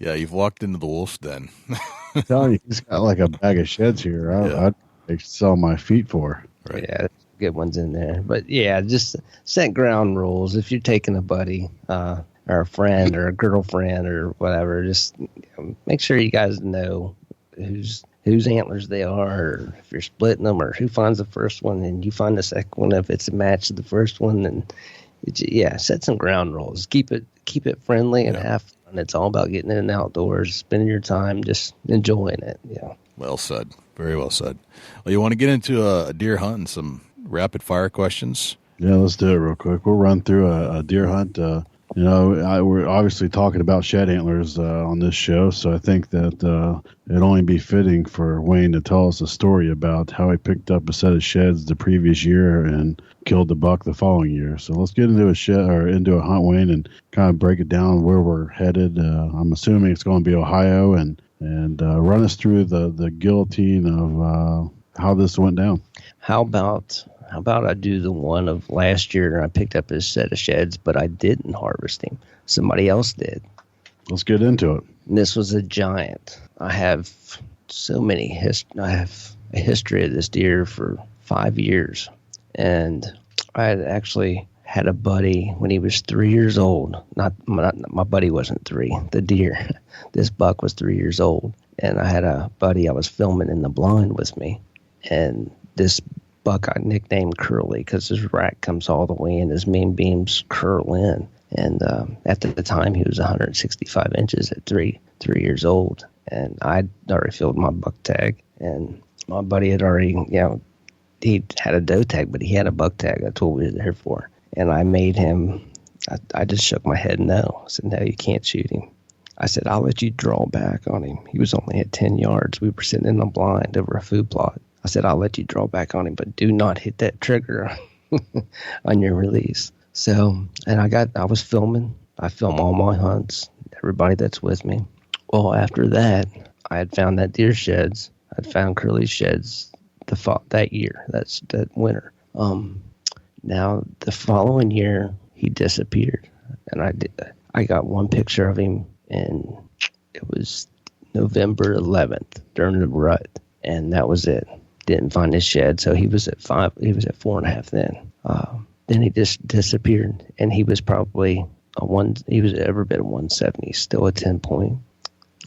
Yeah, you've walked into the wolf's den.
I'm telling you, he's got like a bag of sheds here. I'd sell my feet for.
Right.
Yeah, good ones in there. But yeah, just set ground rules. If you're taking a buddy, or a friend or a girlfriend or whatever, just make sure you guys know whose antlers they are, or if you're splitting them, or who finds the first one and you find the second one. If it's a match to the first one, then set some ground rules. Keep it friendly and have fun. It's all about getting in the outdoors, spending your time just enjoying it. Yeah.
Well said. Very well said. Well, you want to get into a deer hunt and some rapid fire questions?
Yeah, let's do it real quick. We'll run through a deer hunt. We're obviously talking about shed antlers on this show, so I think that it'd only be fitting for Wayne to tell us a story about how he picked up a set of sheds the previous year and killed the buck the following year. So let's get into a hunt, Wayne, and kind of break it down where we're headed. I'm assuming it's going to be Ohio, and run us through the guillotine of how this went down.
How about how about I do the one of last year, and I picked up his set of sheds, but I didn't harvest him. Somebody else did.
Let's get into it.
And this was a giant. I have so many I have a history of this deer for 5 years. And I had actually had a buddy when he was 3 years old. Not my buddy wasn't 3. The deer. This buck was 3 years old. And I had a buddy I was filming in the blind with me. And this buck I nicknamed Curley because his rack comes all the way in. His main beams curl in. And at the time, he was 165 inches at 3 years old. And I'd already filled my buck tag. And my buddy had already, he had a doe tag, but he had a buck tag. That's what we were there for. And I made him, I just shook my head no. I said, no, you can't shoot him. I said, I'll let you draw back on him. He was only at 10 yards. We were sitting in the blind over a food plot. I said, I'll let you draw back on him, but do not hit that trigger on your release. So, and I was filming. I film all my hunts, everybody that's with me. Well, after that, I had found that deer sheds. I'd found Curley's sheds that year, that winter. Now, the following year, he disappeared. And I got one picture of him, and it was November 11th during the rut. And that was it. Didn't find his shed, so he was at 5. He was at 4.5 then. Then he just disappeared, and he was probably he was every bit of 170, still a 10-point.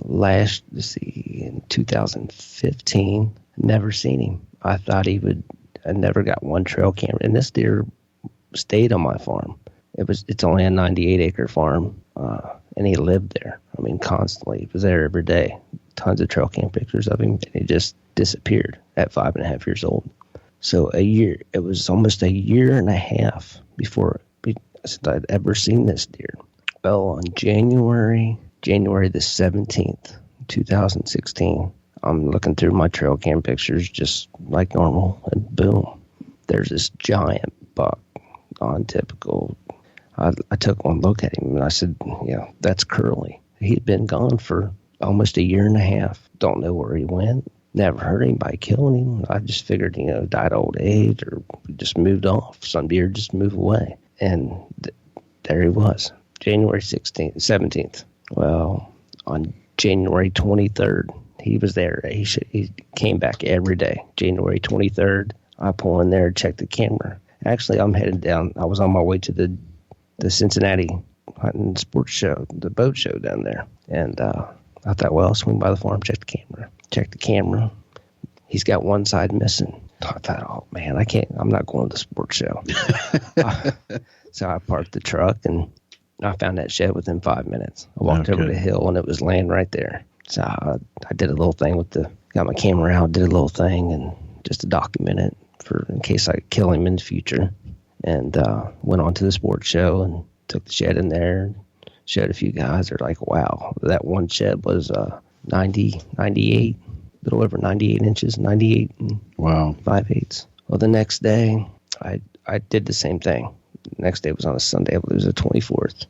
In 2015, never seen him. I thought I never got one trail camera, and this deer stayed on my farm. It's only a 98-acre farm, and he lived there. I mean, constantly. He was there every day. Tons of trail cam pictures of him, and he just disappeared at 5.5 years old. So it was almost a year and a half before I'd ever seen this deer. Well, on January the 17th, 2016, I'm looking through my trail cam pictures just like normal, and boom, there's this giant buck, non-typical. I took one look at him, and I said, that's Curley. He'd been gone for almost a year and a half. Don't know where he went. Never heard anybody killing him. I just figured, died of old age or just moved off. Some deer just move away. And there he was, January 17th. Well, on January 23rd, he was there. He came back every day. January 23rd, I pull in there, check the camera. Actually, I'm headed down. I was on my way to the Cincinnati Huntin sports show, the boat show down there. And I thought, well, I'll swing by the farm, check the camera. He's got one side missing. I thought, oh man, I'm not going to the sports show. So I parked the truck and I found that shed within 5 minutes. I walked over the hill and it was laying right there. So I did a little thing got my camera out, did a little thing and just to document it in case I kill him in the future. And went on to the sports show and took the shed in there. Showed a few guys. They're like, wow, that one shed was 98, a little over 98 inches, 98 and 5/8. Well, the next day, I did the same thing. The next day was on a Sunday. I believe it was the 24th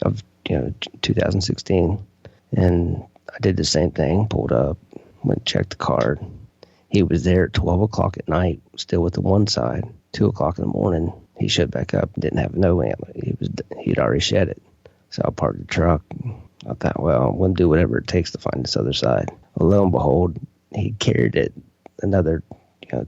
of 2016. And I did the same thing, pulled up, went checked the card. He was there at 12 o'clock at night, still with the one side. 2 o'clock in the morning, he showed back up and didn't have no antler. He'd already shed it. So I parked the truck. I thought, well, I'm going to do whatever it takes to find this other side. Well, lo and behold, he carried it another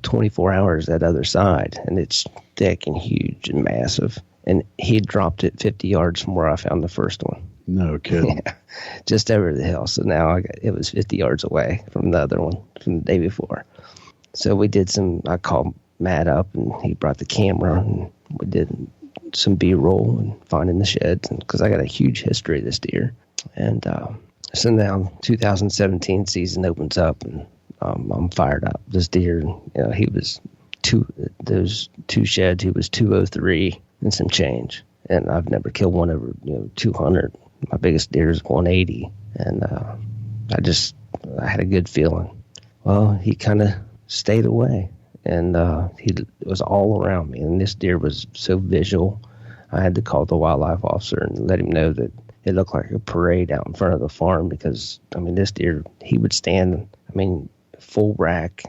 24 hours that other side, and it's thick and huge and massive. And he dropped it 50 yards from where I found the first one.
No kidding.
Yeah, just over the hill. So now it was 50 yards away from the other one from the day before. So we did I called Matt up, and he brought the camera, and we did some B-roll and finding the sheds, because I got a huge history of this deer. And so now 2017 season opens up, and I'm fired up. This deer, he was those two sheds, he was 203 and some change. And I've never killed one over 200. My biggest deer is 180, and I had a good feeling. Well, he kind of stayed away, and he was all around me. And this deer was so visual, I had to call the wildlife officer and let him know that it looked like a parade out in front of the farm, because this deer, he would stand, full rack,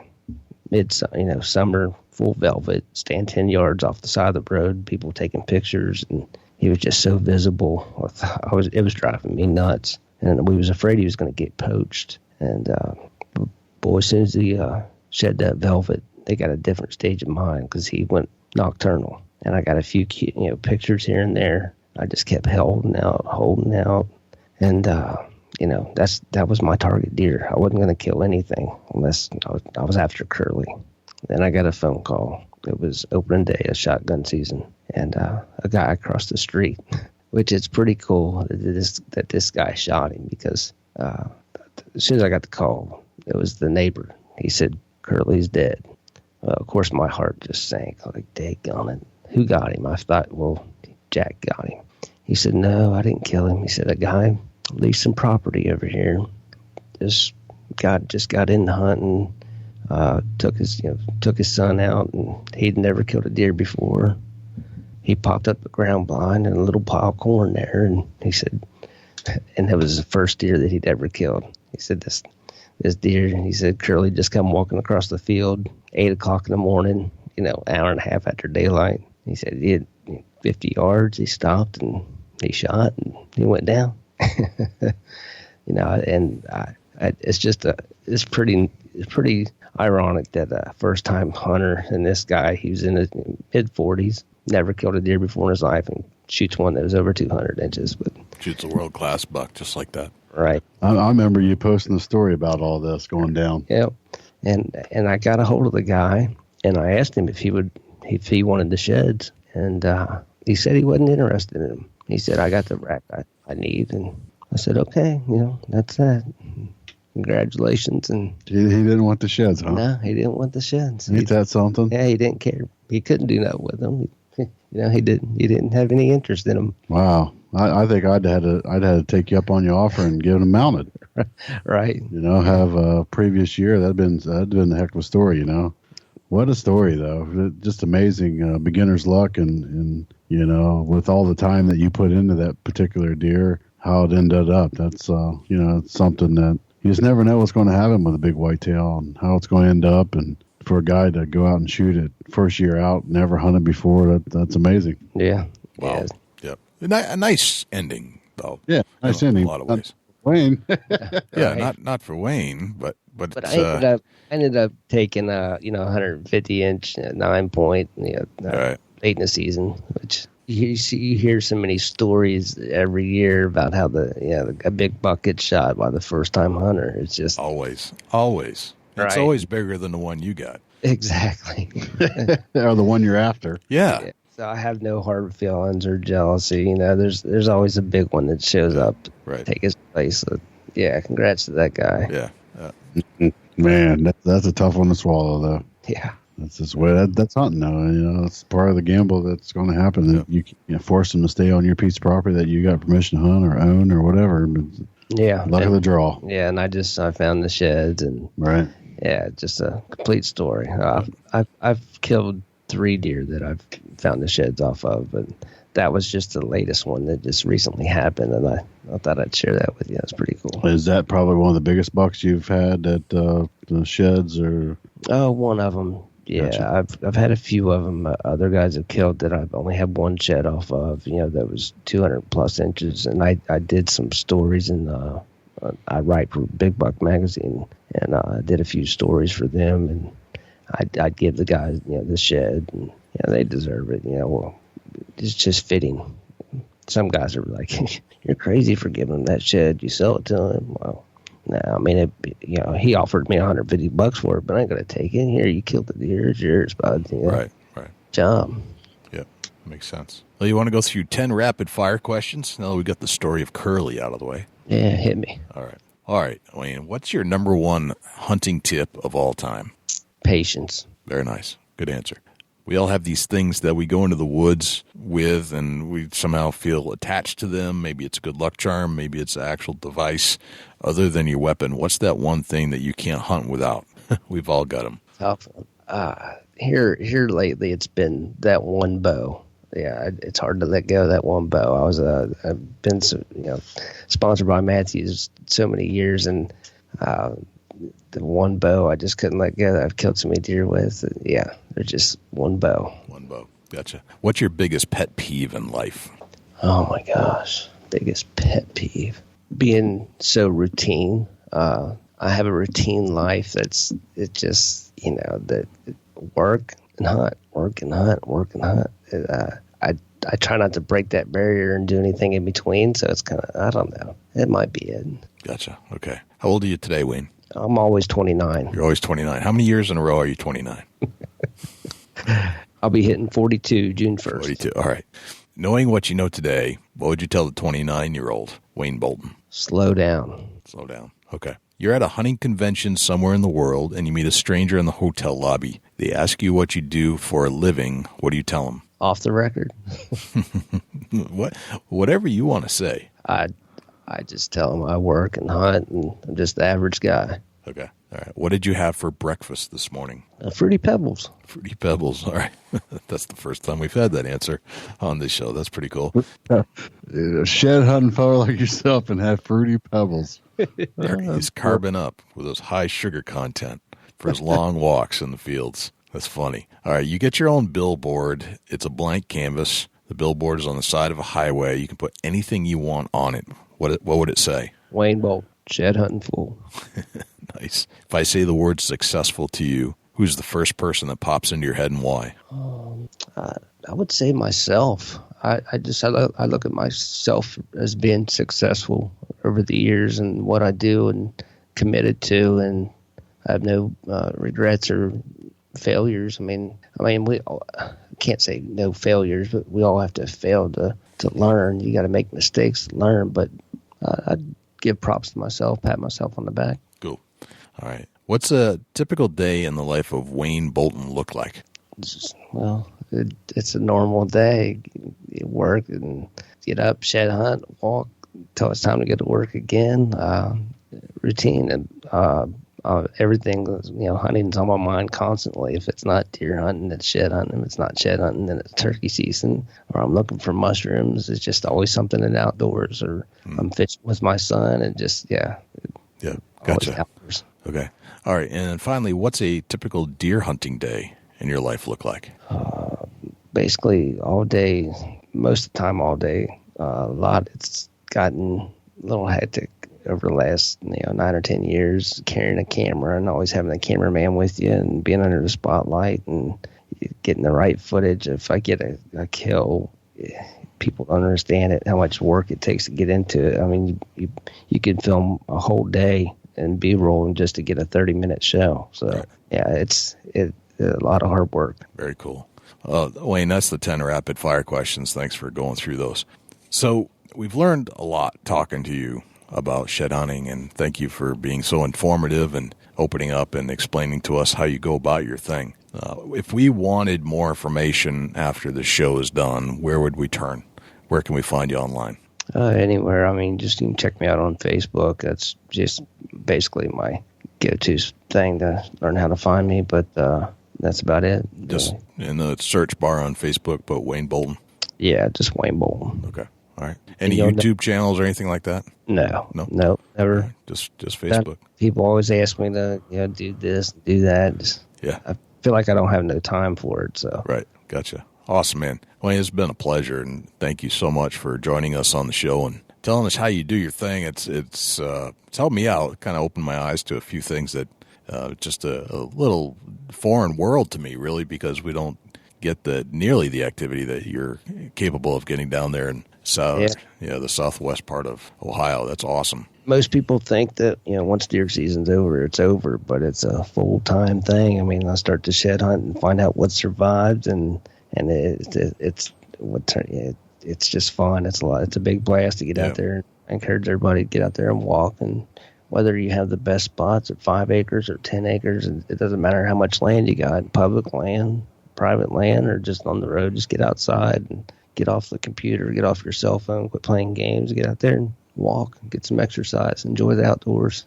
summer, full velvet, stand 10 yards off the side of the road, people taking pictures, and he was just so visible. It was driving me nuts, and we was afraid he was going to get poached. And boy, as soon as he shed that velvet, they got a different stage of mind because he went nocturnal. And I got a few pictures here and there. I just kept holding out, and that was my target deer. I wasn't going to kill anything unless I was after Curley. Then I got a phone call. It was opening day of shotgun season, and a guy across the street, which is pretty cool that this guy shot him, because as soon as I got the call, it was the neighbor. He said, Curley's dead. Well, of course, my heart just sank. Like, daggone it. Who got him? I thought, well, Jack got him. He said, no, I didn't kill him. He said, a guy leased some property over here. Just got into hunting. Took his son out, and he'd never killed a deer before. He popped up a ground blind and a little pile of corn there, and he said, and that was the first deer that he'd ever killed. He said, this deer, and he said, Curley just come walking across the field, 8 o'clock in the morning, hour and a half after daylight. He said he had 50 yards. He stopped and he shot, and he went down. And it's pretty ironic that a first time hunter, and this guy, he was in his mid-40s, never killed a deer before in his life, and shoots one that was over 200 inches. But
shoots a world-class buck just like that.
Right.
I remember you posting the story about all this going down.
Yeah. And I got a hold of the guy, and I asked him if he wanted the sheds, and he said he wasn't interested in them. He said, I got the rack I need, and I said, okay, that's that. Congratulations. And
he didn't want the sheds, huh?
No, he didn't want the sheds.
Ain't that something?
Yeah, he didn't care. He couldn't do nothing with them. He didn't have any interest in them.
Wow. I think I'd had to take you up on your offer and get them mounted.
Right.
Have a previous year. That'd been a heck of a story. What a story, though. Just amazing beginner's luck, and with all the time that you put into that particular deer, how it ended up. That's it's something that you just never know what's going to happen with a big whitetail and how it's going to end up. And for a guy to go out and shoot it first year out, never hunted before, that's amazing.
Yeah.
Wow. Yeah. A nice ending, though.
Yeah, nice ending.
In a lot of ways.
Wayne.
Yeah, right. not for Wayne, but
I ended up taking 150-inch 9-point,
right.
late in the season, which you hear so many stories every year about how a big buck gets shot by the first time hunter. It's just
always.
Right.
It's always bigger than the one you got.
Exactly.
Or the one you're after.
Yeah.
So I have no hard feelings or jealousy. There's always a big one that shows up to take his place. So, yeah, congrats to that guy.
Yeah.
Man, that's a tough one to swallow, though.
Yeah.
That's just way that's hunting, though. It's part of the gamble that's going to happen. Yeah. You force them to stay on your piece of property that you got permission to hunt or own or whatever.
Yeah.
Luck of the draw.
Yeah, and I found the sheds, and
right.
Yeah, just a complete story. I've killed 3 deer that I've found the sheds off of, but that was just the latest one that just recently happened, and I thought I'd share that with you. It's pretty cool.
Is that probably one of the biggest bucks you've had at the sheds, or? Oh,
one of them. Yeah,
gotcha.
I've had a few of them. Other guys have killed that I've only had one shed off of. That was 200 plus inches, and I did some stories in I write for Big Buck magazine, and I did a few stories for them, and I'd give the guys the shed, and they deserve it. Well, it's just fitting. Some guys are like, "You're crazy for giving him that shed. You sell it to him." Well, no, I mean, he offered me $150 for it, but I ain't gonna take it. Here, you killed the deer. It's yours, bud.
Right.
Job.
Yeah, makes sense. Well, you want to go through 10 rapid fire questions? Now that we got the story of Curley out of the way.
Yeah, hit me.
All right, Wayne. What's your number one hunting tip of all time?
Patience.
Very nice. Good answer. We all have these things that we go into the woods with, and we somehow feel attached to them. Maybe it's a good luck charm. Maybe it's an actual device other than your weapon. What's that one thing that you can't hunt without? We've all got them.
Tough one. Here lately, it's been that one bow. Yeah, it's hard to let go of that one bow. I've been sponsored by Matthews so many years, and the one bow I just couldn't let go that I've killed so many deer with. Yeah, they're just one bow.
One bow. Gotcha. What's your biggest pet peeve in life?
Oh my gosh. Biggest pet peeve. Being so routine. I have a routine life that work and hunt, work and hunt, work and hunt. I try not to break that barrier and do anything in between, so it's kind of, I don't know. It might be it.
Gotcha. Okay. How old are you today, Wayne?
I'm always 29.
You're always 29. How many years in a row are you 29?
I'll be hitting 42 June 1st.
42. All right. Knowing what you know today, what would you tell the 29-year-old Wayne Bolton?
Slow down.
Slow down. Okay. You're at a hunting convention somewhere in the world, and you meet a stranger in the hotel lobby. They ask you what you do for a living. What do you tell them?
Off the record.
Whatever you want to say.
I just tell them I work and hunt, and I'm just the average guy.
Okay. All right. What did you have for breakfast this morning?
Fruity Pebbles.
Fruity Pebbles. All right. That's the first time we've had that answer on this show. That's pretty cool.
A shed hunting fellow like yourself and have Fruity Pebbles.
There he's carbing up with those high sugar content for his long walks in the fields. That's funny. All right. You get your own billboard. It's a blank canvas. The billboard is on the side of a highway. You can put anything you want on it. What would it say?
Wayne Bolt, shed hunting fool.
Nice. If I say the word successful to you, who's the first person that pops into your head and why?
I would say myself. I look at myself as being successful over the years and what I do and committed to, and I have no regrets or failures. I mean, we can't say no failures, but we all have to fail to learn. You got to make mistakes to learn, but I'd give props to myself, pat myself on the back.
Cool. All right. What's a typical day in the life of Wayne Bolton look like?
It's a normal day. You work and get up, shed hunt, walk until it's time to get to work again. Routine and everything. Hunting's on my mind constantly. If it's not deer hunting, it's shed hunting. If it's not shed hunting, then it's turkey season. Or I'm looking for mushrooms. It's just always something in outdoors. Or I'm fishing with my son, and just
Yeah, gotcha.
Outdoors.
Okay. All right. And finally, what's a typical deer hunting day in your life look like?
Basically all day, most of the time all day. It's gotten a little hectic over the last 9 or 10 years, carrying a camera and always having a cameraman with you and being under the spotlight and getting the right footage. If I get a kill, people don't understand it, how much work it takes to get into it. I mean, you could film a whole day and B-roll just to get a 30-minute show. So,
right.
Yeah, it's a lot of hard work.
Very cool. Wayne, that's the 10 rapid-fire questions. Thanks for going through those. So we've learned a lot talking to you about shed hunting, and thank you for being so informative and opening up and explaining to us how you go about your thing. If we wanted more information after the show is done, where would we turn? Where can we find you online?
Anywhere. I mean, just you can check me out on Facebook. That's just basically my go-to thing to learn how to find me, but that's about it.
Just in the search bar on Facebook, but Wayne Bolton?
Yeah, just Wayne Bolton.
Okay. All right. Any YouTube channels or anything like that?
No, never.
Right. Just Facebook.
People always ask me to do this, do that.
Yeah.
I feel like I don't have no time for it. So
right. Gotcha. Awesome, man. Well, it's been a pleasure, and thank you so much for joining us on the show and telling us how you do your thing. It's helped me out. It kind of opened my eyes to a few things that just a little foreign world to me, really, because we don't get nearly the activity that you're capable of getting down there in the southwest part of Ohio. That's awesome.
Most people think that once deer season's over, it's over, but it's a full-time thing. I mean, I start to shed hunt and find out what survived, and it's just fun. It's a big blast to get out there. I encourage everybody to get out there and walk, and whether you have the best spots at 5 acres or 10 acres, it doesn't matter how much land you got, public land, private land, or just on the road. Just get outside and get off the computer, get off your cell phone, quit playing games, get out there and walk, get some exercise, enjoy the outdoors.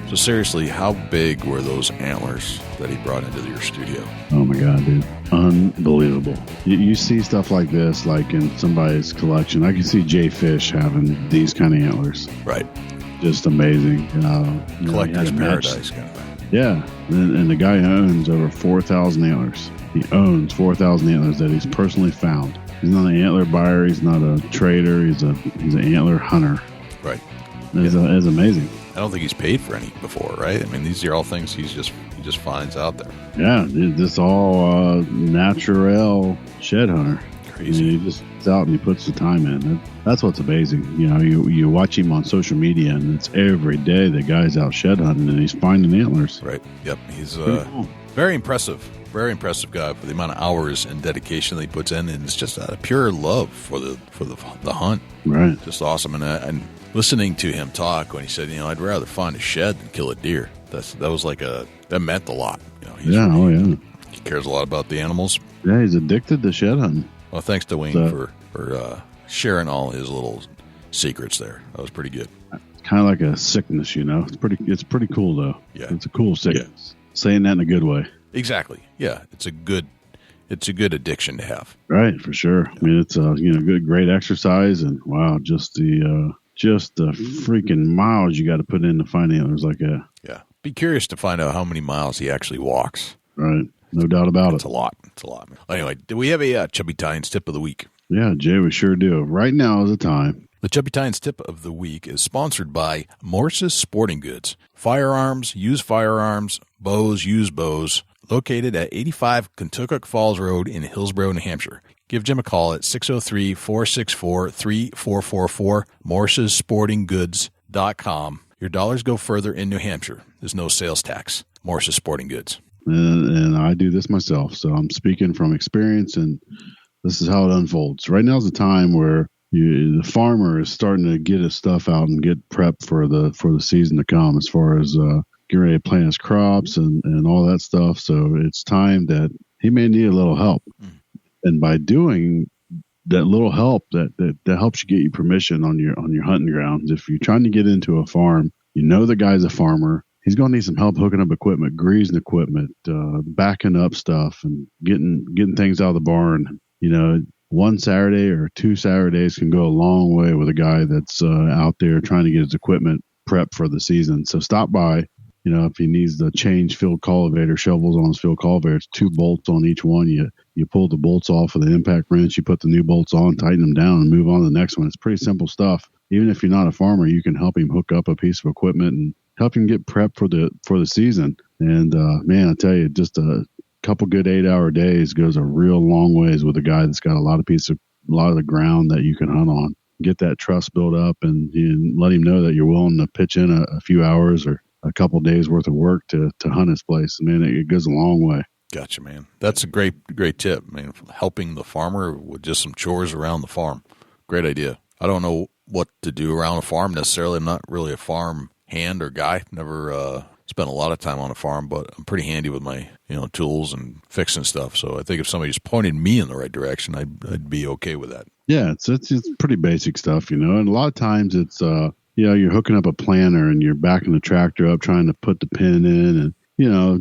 So seriously, how big were those antlers that he brought into your studio?
Oh my God, dude. Unbelievable. You see stuff like this, like in somebody's collection. I can see Jay Fish having these kind of antlers.
Right.
just amazing.
Collector's paradise kind of thing.
Yeah, and the guy owns over 4,000 antlers. He owns 4,000 antlers that he's personally found. He's not an antler buyer. He's not a trader. He's an antler hunter.
Right.
It's amazing.
I don't think he's paid for any before, right? I mean, these are all things he just finds out there.
Yeah, this all natural shed hunter.
Crazy.
He just gets out and he puts the time in. That's what's amazing. You watch him on social media, and it's every day the guy's out shed hunting and he's finding antlers.
Right. Yep. He's
Cool.
very impressive. Very impressive guy for the amount of hours and dedication that he puts in, and it's just a pure love for the hunt.
Right.
Just awesome. And listening to him talk when he said, I'd rather find a shed than kill a deer. That meant a lot.
Yeah.
He cares a lot about the animals.
Yeah, he's addicted to shed hunting.
Well, thanks to Wayne for sharing all his little secrets there. That was pretty good.
Kind of like a sickness, It's pretty cool though.
Yeah.
It's a cool sickness. Yeah. Saying that in a good way.
Exactly. Yeah, it's a good addiction to have.
Right, for sure. I mean, it's great exercise, and wow, just the freaking miles you got to put in to find antlers like that.
Yeah, be curious to find out how many miles he actually walks.
Right, no doubt about
It's a lot. It's a lot. Anyway, do we have a Chubby Tines tip of the week?
Yeah, Jay, we sure do. Right now is the time.
The Chubby Tines tip of the week is sponsored by Morse's Sporting Goods. Firearms, used firearms, bows, used bows. Located at 85 Kentucky Falls Road in Hillsborough, New Hampshire. Give Jim a call at 603-464-3444, morsessportinggoods.com. Your dollars go further in New Hampshire. There's no sales tax. Morse's Sporting Goods.
And I do this myself, so I'm speaking from experience, and this is how it unfolds. Right now is the time where the farmer is starting to get his stuff out and get prepped for the season to come as far as get ready to plant his crops and all that stuff. So it's time that he may need a little help. And by doing that little help, that helps you get you permission on your hunting grounds. If you're trying to get into a farm, the guy's a farmer. He's going to need some help hooking up equipment, greasing equipment, backing up stuff, and getting things out of the barn. One Saturday or 2 Saturdays can go a long way with a guy that's out there trying to get his equipment prepped for the season. So stop by. If he needs to change field cultivator shovels on his field cultivator, it's 2 bolts on each one. You pull the bolts off with the impact wrench, you put the new bolts on, tighten them down, and move on to the next one. It's pretty simple stuff. Even if you're not a farmer, you can help him hook up a piece of equipment and help him get prepped for the season. And man, I tell you, just a couple good 8-hour days goes a real long ways with a guy that's got a lot of the ground that you can hunt on. Get that trust built up, and let him know that you're willing to pitch in a few hours or a couple days worth of work to hunt his place. Man, it goes a long way.
Gotcha, man. That's a great tip, man. Helping the farmer with just some chores around the farm. Great idea. I don't know what to do around a farm necessarily. I'm not really a farm hand or guy. Never spent a lot of time on a farm, but I'm pretty handy with my tools and fixing stuff. So I think if somebody just pointed me in the right direction, I'd be okay with that. Yeah,
it's pretty basic stuff, and a lot of times it's you're hooking up a planter and you're backing the tractor up trying to put the pin in, and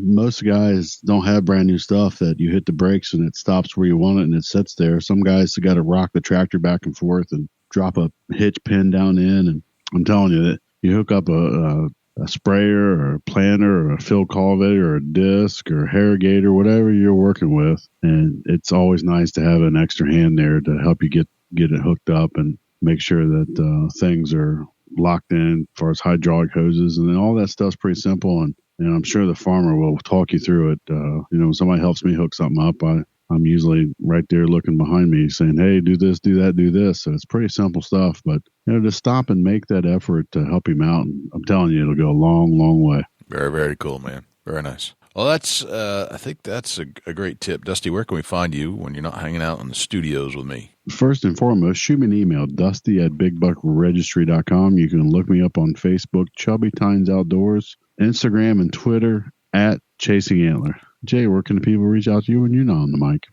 most guys don't have brand new stuff that you hit the brakes and it stops where you want it and it sits there. Some guys have got to rock the tractor back and forth and drop a hitch pin down in, and I'm telling you that you hook up a sprayer or a planter or a field cultivator or a disc or a harrigator, whatever you're working with, and it's always nice to have an extra hand there to help you get it hooked up and make sure that things are locked in as far as hydraulic hoses, and then all that stuff's pretty simple, and I'm sure the farmer will talk you through it. When somebody helps me hook something up, I'm usually right there looking behind me saying, hey, do this, do that, do this. So it's pretty simple stuff, but to stop and make that effort to help him out, and I'm telling you, it'll go a long, long way.
Very, very cool, man. Very nice. Well, I think that's a great tip. Dusty, where can we find you when you're not hanging out in the studios with me?
First and foremost, shoot me an email, dusty@bigbuckregistry.com. You can look me up on Facebook, Chubby Tines Outdoors, Instagram and Twitter @Chasing Antler. Jay, where can the people reach out to you when you're not on the mic?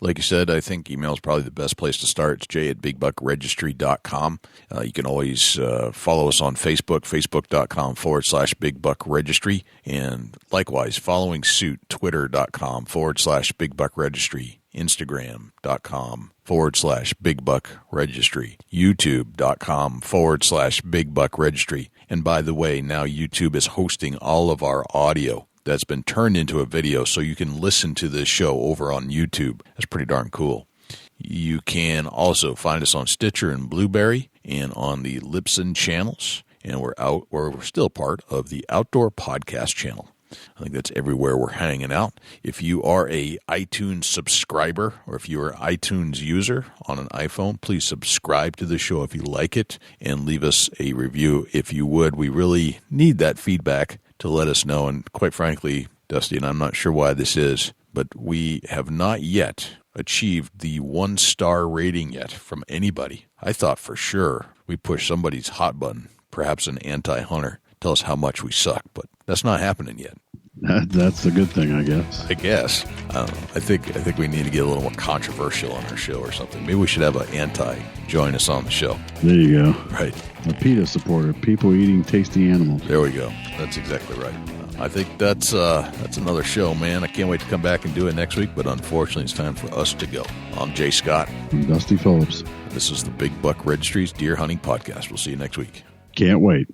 Like you said, I think email is probably the best place to start. It's jay@bigbuckregistry.com. You can always follow us on Facebook, facebook.com/bigbuckregistry. And likewise, following suit, twitter.com/bigbuckregistry, instagram.com/bigbuckregistry, youtube.com/bigbuckregistry. And by the way, now YouTube is hosting all of our audio that's been turned into a video, so you can listen to this show over on YouTube. That's pretty darn cool. You can also find us on Stitcher and Blueberry and on the Libsyn channels. And we're still part of the Outdoor Podcast channel. I think that's everywhere we're hanging out. If you are a iTunes subscriber or if you're an iTunes user on an iPhone, please subscribe to the show if you like it and leave us a review if you would. We really need that feedback to let us know. And quite frankly, Dusty, and I'm not sure why this is, but we have not yet achieved the 1-star rating yet from anybody. I thought for sure we pushed somebody's hot button, perhaps an anti-hunter, tell us how much we suck, but that's not happening yet.
That's a good thing, I guess.
I guess. I don't know. I think we need to get a little more controversial on our show or something. Maybe we should have an anti join us on the show.
There you go.
Right.
A PETA supporter, people eating tasty animals.
There we go. That's exactly right. I think that's another show, man. I can't wait to come back and do it next week, but unfortunately it's time for us to go. I'm Jay Scott.
I'm Dusty Phillips.
This is the Big Buck Registries Deer Hunting Podcast. We'll see you next week.
Can't wait.